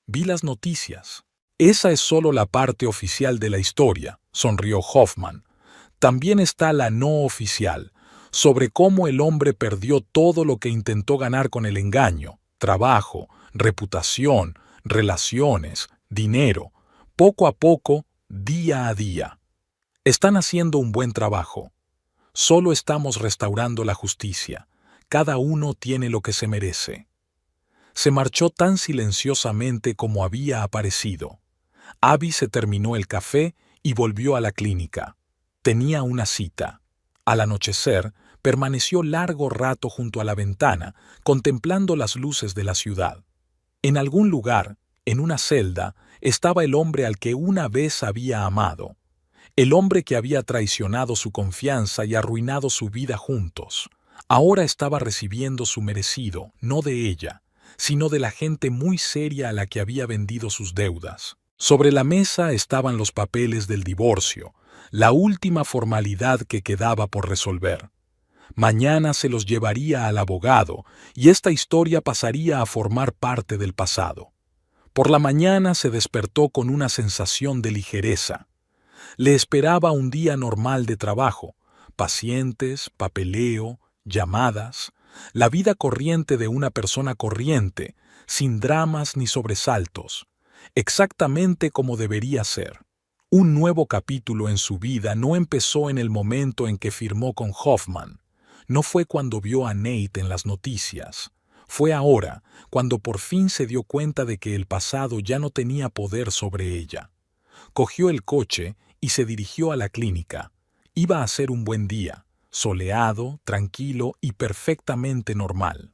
Vi las noticias». «Esa es solo la parte oficial de la historia», sonrió Hoffman. «También está la no oficial, sobre cómo el hombre perdió todo lo que intentó ganar con el engaño, trabajo, reputación, relaciones, dinero, poco a poco, día a día. Están haciendo un buen trabajo. Solo estamos restaurando la justicia. Cada uno tiene lo que se merece». Se marchó tan silenciosamente como había aparecido. Abby se terminó el café y volvió a la clínica. Tenía una cita. Al anochecer, permaneció largo rato junto a la ventana, contemplando las luces de la ciudad. En algún lugar, en una celda, estaba el hombre al que una vez había amado. El hombre que había traicionado su confianza y arruinado su vida juntos. Ahora estaba recibiendo su merecido, no de ella, sino de la gente muy seria a la que había vendido sus deudas. Sobre la mesa estaban los papeles del divorcio, la última formalidad que quedaba por resolver. Mañana se los llevaría al abogado y esta historia pasaría a formar parte del pasado. Por la mañana se despertó con una sensación de ligereza. Le esperaba un día normal de trabajo, pacientes, papeleo, llamadas, la vida corriente de una persona corriente, sin dramas ni sobresaltos, exactamente como debería ser. Un nuevo capítulo en su vida no empezó en el momento en que firmó con Hoffman. No fue cuando vio a Nate en las noticias. Fue ahora, cuando por fin se dio cuenta de que el pasado ya no tenía poder sobre ella. Cogió el coche y se dirigió a la clínica. Iba a ser un buen día, soleado, tranquilo y perfectamente normal.